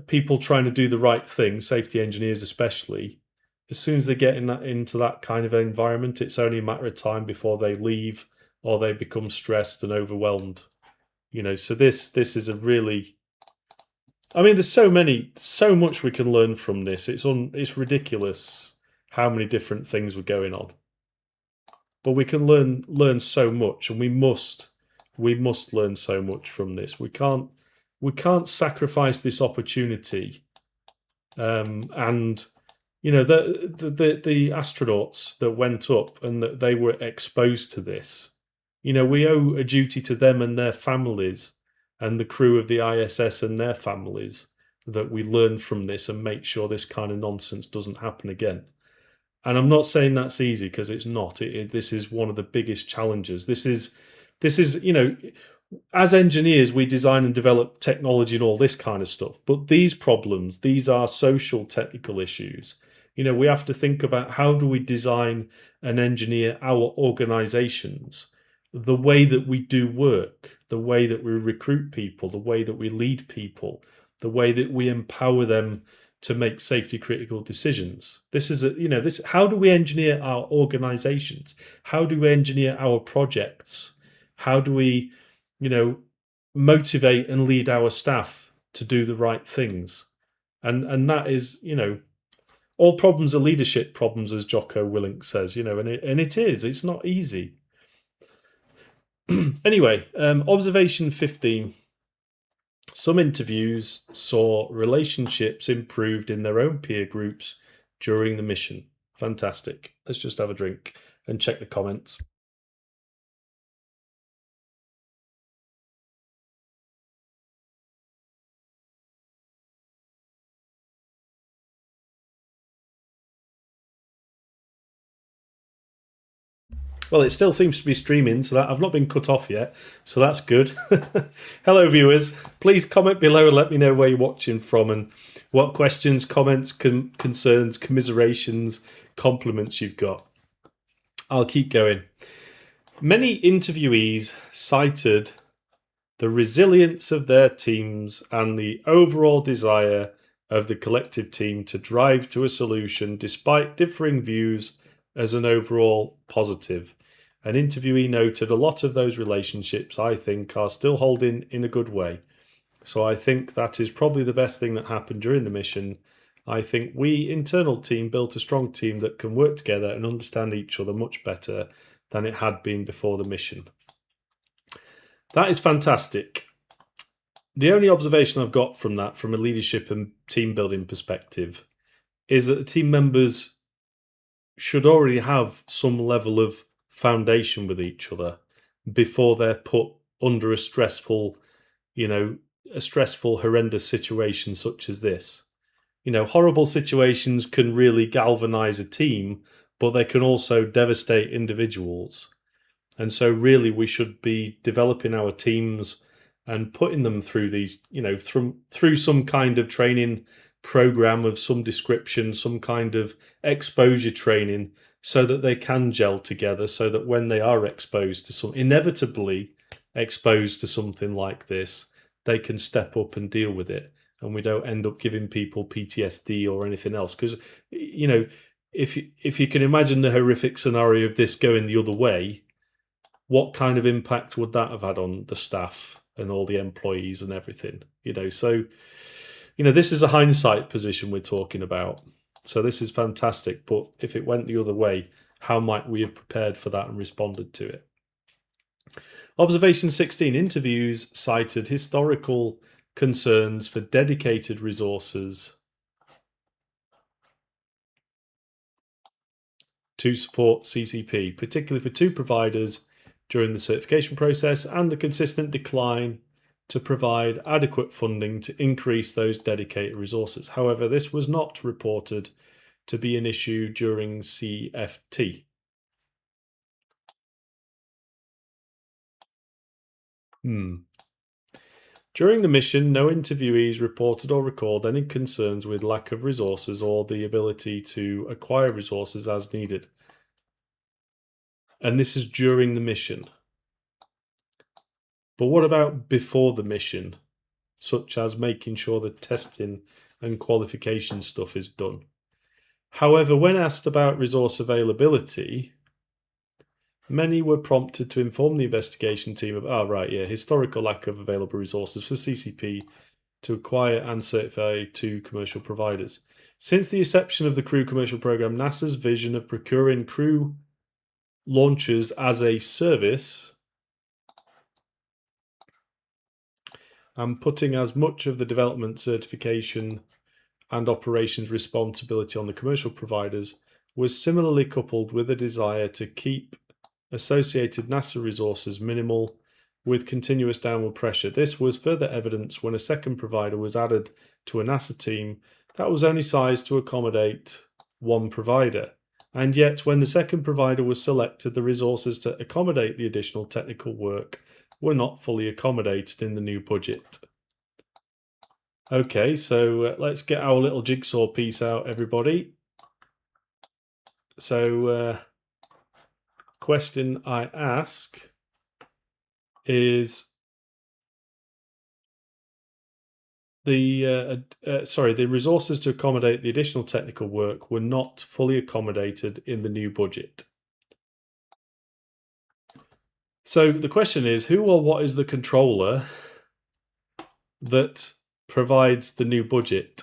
people trying to do the right thing, safety engineers especially, as soon as they get into that kind of environment, it's only a matter of time before they leave or they become stressed and overwhelmed. So this is a really, I mean, there's so much we can learn from this. It's ridiculous how many different things were going on. But we can learn so much, and we must learn so much from this. We can't sacrifice this opportunity. And the astronauts that went up and that they were exposed to this. We owe a duty to them and their families, and the crew of the ISS and their families, that we learn from this and make sure this kind of nonsense doesn't happen again. And I'm not saying that's easy, because it's not. This is one of the biggest challenges. This is, as engineers, we design and develop technology and all this kind of stuff. But these problems, these are social technical issues. We have to think about, how do we design and engineer our organizations, the way that we do work, the way that we recruit people, the way that we lead people, the way that we empower them to make safety critical decisions. This is how do we engineer our organizations? How do we engineer our projects? How do we, motivate and lead our staff to do the right things? And that is, all problems are leadership problems, as Jocko Willink says, and it is. It's not easy. Anyway, observation 15. Some interviews saw relationships improved in their own peer groups during the mission. Fantastic. Let's just have a drink and check the comments. Well, it still seems to be streaming, so that I've not been cut off yet, so that's good. Hello, viewers. Please comment below and let me know where you're watching from and what questions, comments, concerns, commiserations, compliments you've got. I'll keep going. Many interviewees cited the resilience of their teams and the overall desire of the collective team to drive to a solution despite differing views as an overall positive. An interviewee noted, a lot of those relationships, I think, are still holding in a good way. So I think that is probably the best thing that happened during the mission. I think we, internal team, built a strong team that can work together and understand each other much better than it had been before the mission. That is fantastic. The only observation I've got from that, from a leadership and team building perspective, is that the team members should already have some level of foundation with each other before they're put under a stressful, horrendous situation such as this. Horrible situations can really galvanize a team, but they can also devastate individuals. And so really we should be developing our teams and putting them through these, through some kind of training program of some description, some kind of exposure training, so that they can gel together, so that when they are inevitably exposed to something like this, they can step up and deal with it. And we don't end up giving people PTSD or anything else. Because, if you can imagine the horrific scenario of this going the other way, what kind of impact would that have had on the staff and all the employees and everything? So, this is a hindsight position we're talking about. So this is fantastic. But if it went the other way, how might we have prepared for that and responded to it? Observation 16, interviews cited historical concerns for dedicated resources to support CCP, particularly for two providers during the certification process and the consistent decline to provide adequate funding to increase those dedicated resources. However, this was not reported to be an issue during CFT. During the mission, no interviewees reported or recalled any concerns with lack of resources or the ability to acquire resources as needed. And this is during the mission. But what about before the mission, such as making sure the testing and qualification stuff is done? However, when asked about resource availability, many were prompted to inform the investigation team of, historical lack of available resources for CCP to acquire and certify to commercial providers. Since the inception of the crew commercial program, NASA's vision of procuring crew launchers as a service and putting as much of the development, certification, and operations responsibility on the commercial providers was similarly coupled with a desire to keep associated NASA resources minimal with continuous downward pressure. This was further evidenced when a second provider was added to a NASA team that was only sized to accommodate one provider. And yet, when the second provider was selected, the resources to accommodate the additional technical work were not fully accommodated in the new budget. Okay, so let's get our little jigsaw piece out, everybody. So, question I ask is the resources to accommodate the additional technical work were not fully accommodated in the new budget. So the question is, who or what is the controller that provides the new budget?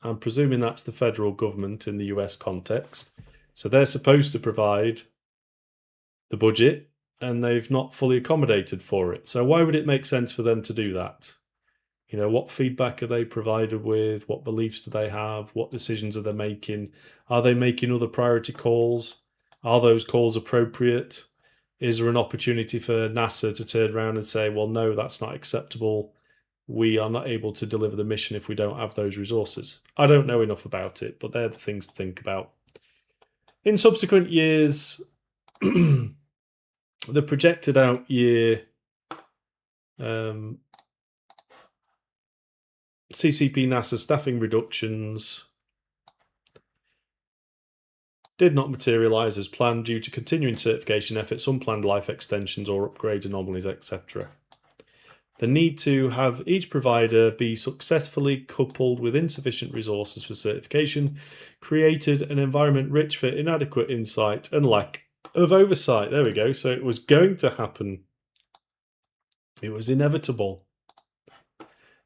I'm presuming that's the federal government in the US context. So they're supposed to provide the budget and they've not fully accommodated for it. So why would it make sense for them to do that? You know, what feedback are they provided with? What beliefs do they have? What decisions are they making? Are they making other priority calls? Are those calls appropriate? Is there an opportunity for NASA to turn around and say, well, no, that's not acceptable. We are not able to deliver the mission if we don't have those resources. I don't know enough about it, but they're the things to think about. In subsequent years, the projected out year CCP NASA staffing reductions did not materialize as planned due to continuing certification efforts, unplanned life extensions or upgrades, anomalies, etc. The need to have each provider be successfully coupled with insufficient resources for certification created an environment rich for inadequate insight and lack of oversight. There we go. So it was going to happen. It was inevitable.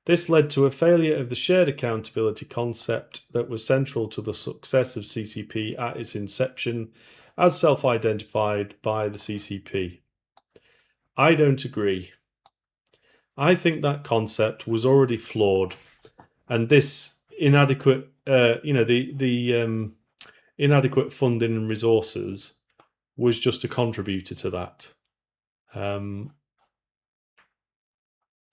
This led to a failure of the shared accountability concept that was central to the success of CCP at its inception, as self-identified by the CCP. I don't agree. I think that concept was already flawed, and this inadequate, inadequate funding and resources was just a contributor to that.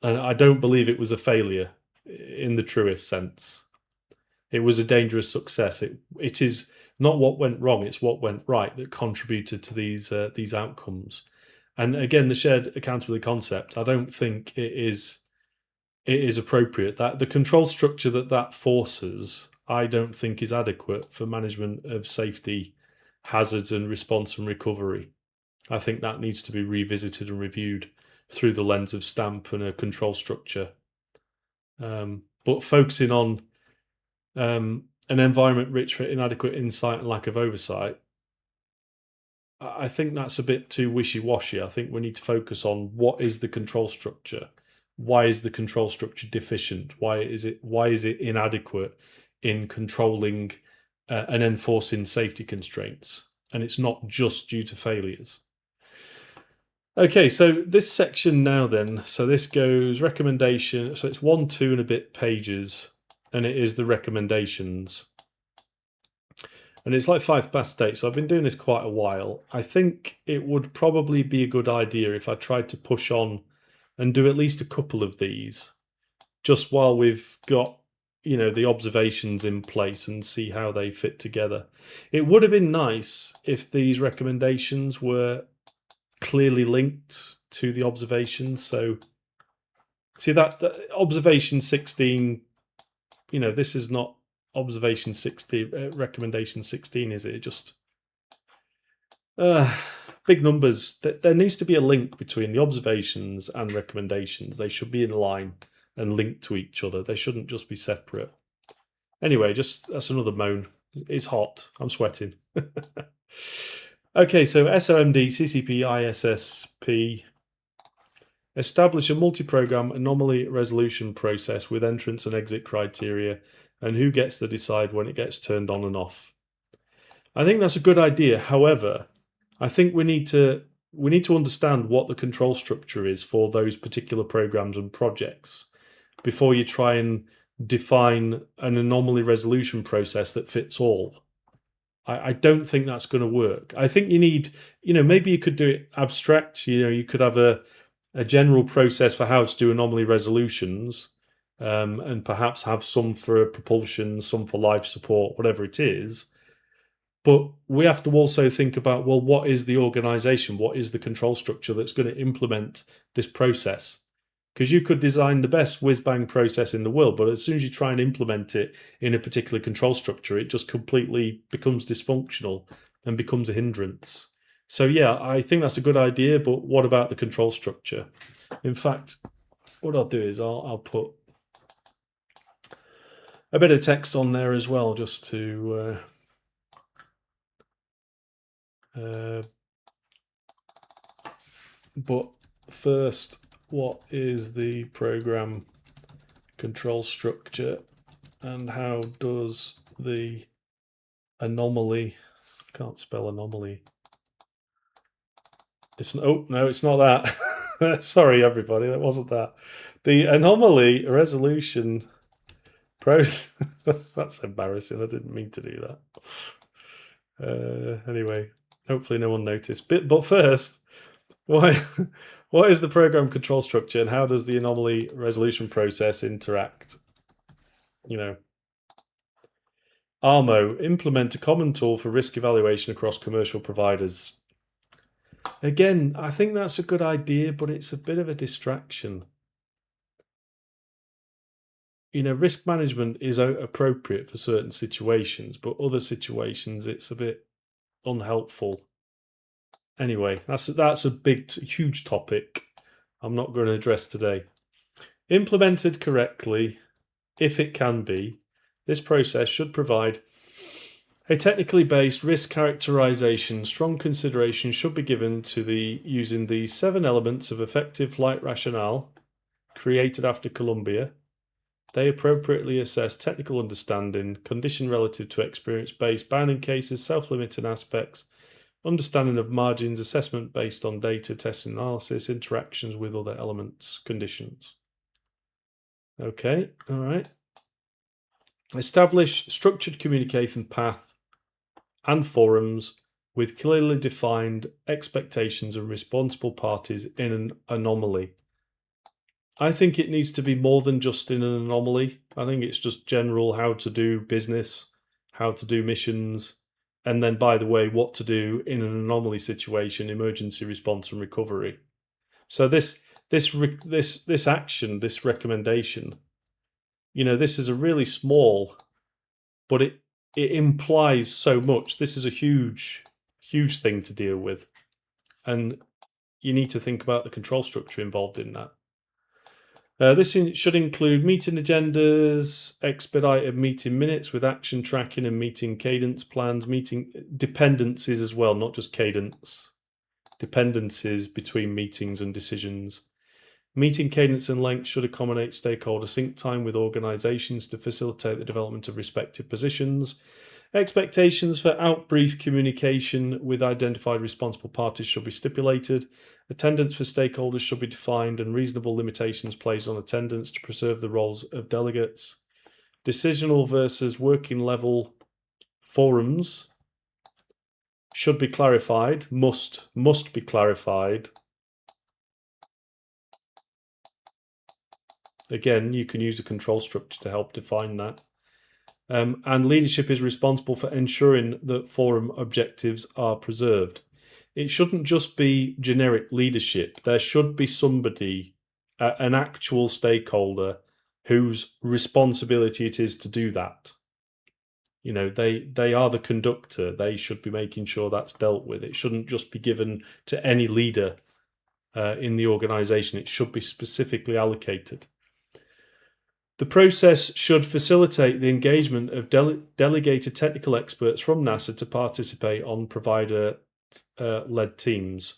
And I don't believe it was a failure in the truest sense. It was a dangerous success. It is not what went wrong, it's what went right that contributed to these outcomes. And again, the shared accountability concept, I don't think it is appropriate. That the control structure that forces, I don't think is adequate for management of safety, hazards and response and recovery. I think that needs to be revisited and reviewed through the lens of STAMP and a control structure. But focusing on an environment rich for inadequate insight and lack of oversight, I think that's a bit too wishy-washy. I think we need to focus on what is the control structure. Why is the control structure deficient? Why is it inadequate in controlling and enforcing safety constraints? And it's not just due to failures. Okay, so this section now then, so this goes recommendation, so it's 1, 2 and a bit pages, and it is the recommendations. And it's like 8:05, so I've been doing this quite a while. I think it would probably be a good idea if I tried to push on and do at least a couple of these, just while we've got, you know, the observations in place and see how they fit together. It would have been nice if these recommendations were clearly linked to the observations. So see that observation 16, you know, this is not observation 16, recommendation 16, is it? It just big numbers. There needs to be a link between the observations and recommendations. They should be in line and linked to each other. They shouldn't just be separate. Anyway, just that's another moan. It's hot. I'm sweating. Okay, so SOMD, CCP, ISSP. Establish a multi-program anomaly resolution process with entrance and exit criteria, and who gets to decide when it gets turned on and off. I think that's a good idea. However, I think we need to understand what the control structure is for those particular programs and projects before you try and define an anomaly resolution process that fits all. I don't think that's going to work. I think you need, you know, maybe you could do it abstract. You know, you could have a general process for how to do anomaly resolutions, and perhaps have some for propulsion, some for life support, whatever it is. But we have to also think about, well, what is the organization? What is the control structure that's going to implement this process? Because you could design the best whiz-bang process in the world, but as soon as you try and implement it in a particular control structure, it just completely becomes dysfunctional and becomes a hindrance. So yeah, I think that's a good idea, but what about the control structure? In fact, what I'll do is I'll put a bit of text on there as well, just to but first, what is the program control structure and how does the anomaly, can't spell anomaly. Oh, no, it's not that. Sorry, everybody, that wasn't that. The anomaly resolution process. That's embarrassing. I didn't mean to do that. Anyway, hopefully no one noticed. But first, what is the program control structure and how does the anomaly resolution process interact? You know, ARMO, implement a common tool for risk evaluation across commercial providers. Again, I think that's a good idea, but it's a bit of a distraction. You know, risk management is appropriate for certain situations, but other situations it's a bit unhelpful. Anyway, that's a big, huge topic I'm not going to address today. Implemented correctly, if it can be, this process should provide a technically based risk characterization. Strong consideration should be given to using the 7 elements of effective flight rationale created after Columbia. They appropriately assess technical understanding, condition relative to experience-based bounding cases, self-limiting aspects, understanding of margins, assessment based on data, testing analysis, interactions with other elements, conditions. Okay, all right. Establish structured communication path and forums with clearly defined expectations and responsible parties in an anomaly. I think it needs to be more than just in an anomaly. I think it's just general how to do business, how to do missions, and then, by the way, what to do in an anomaly situation, emergency response and recovery. So this action, this recommendation, you know, this is a really small, but it implies so much. This is a huge thing to deal with, and you need to think about the control structure involved in that. This should include meeting agendas, expedited meeting minutes with action tracking and meeting cadence plans, meeting dependencies as well, not just cadence, dependencies between meetings and decisions. Meeting cadence and length should accommodate stakeholder sync time with organizations to facilitate the development of respective positions. Expectations for out-brief communication with identified responsible parties should be stipulated. Attendance for stakeholders should be defined and reasonable limitations placed on attendance to preserve the roles of delegates. Decisional versus working level forums should be clarified, must be clarified. Again, you can use a control structure to help define that. And leadership is responsible for ensuring that forum objectives are preserved. It shouldn't just be generic leadership. There should be somebody, an actual stakeholder, whose responsibility it is to do that. You know, they are the conductor. They should be making sure that's dealt with. It shouldn't just be given to any leader in the organization. It should be specifically allocated. The process should facilitate the engagement of delegated technical experts from NASA to participate on provider-led teams.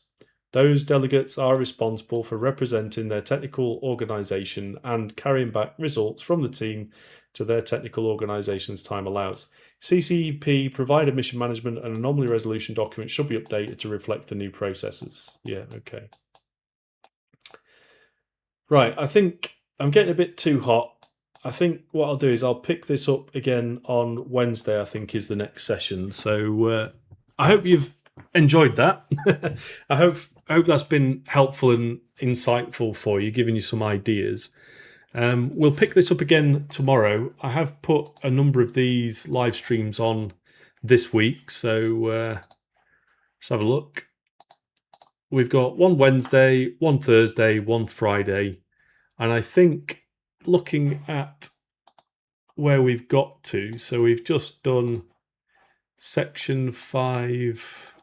Those delegates are responsible for representing their technical organization and carrying back results from the team to their technical organization as time allows. CCEP, provider mission management, and anomaly resolution documents should be updated to reflect the new processes. Yeah, okay. Right, I think I'm getting a bit too hot. I think what I'll do is I'll pick this up again on Wednesday, I think is the next session. So I hope you've enjoyed that. I hope that's been helpful and insightful for you, giving you some ideas. We'll pick this up again tomorrow. I have put a number of these live streams on this week, so let's have a look. We've got one Wednesday, one Thursday, one Friday, and I think looking at where we've got to, so we've just done section 5.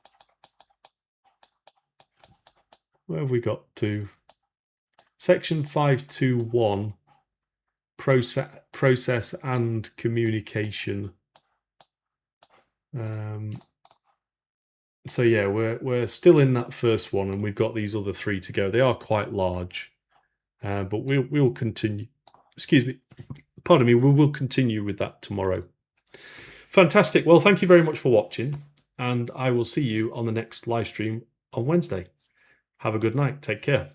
Where have we got to? Section 521, process and communication. So yeah, we're still in that first one, and we've got these other 3 to go. They are quite large, but we'll continue. Excuse me, pardon me. We will continue with that tomorrow. Fantastic. Well, thank you very much for watching, and I will see you on the next live stream on Wednesday. Have a good night. Take care.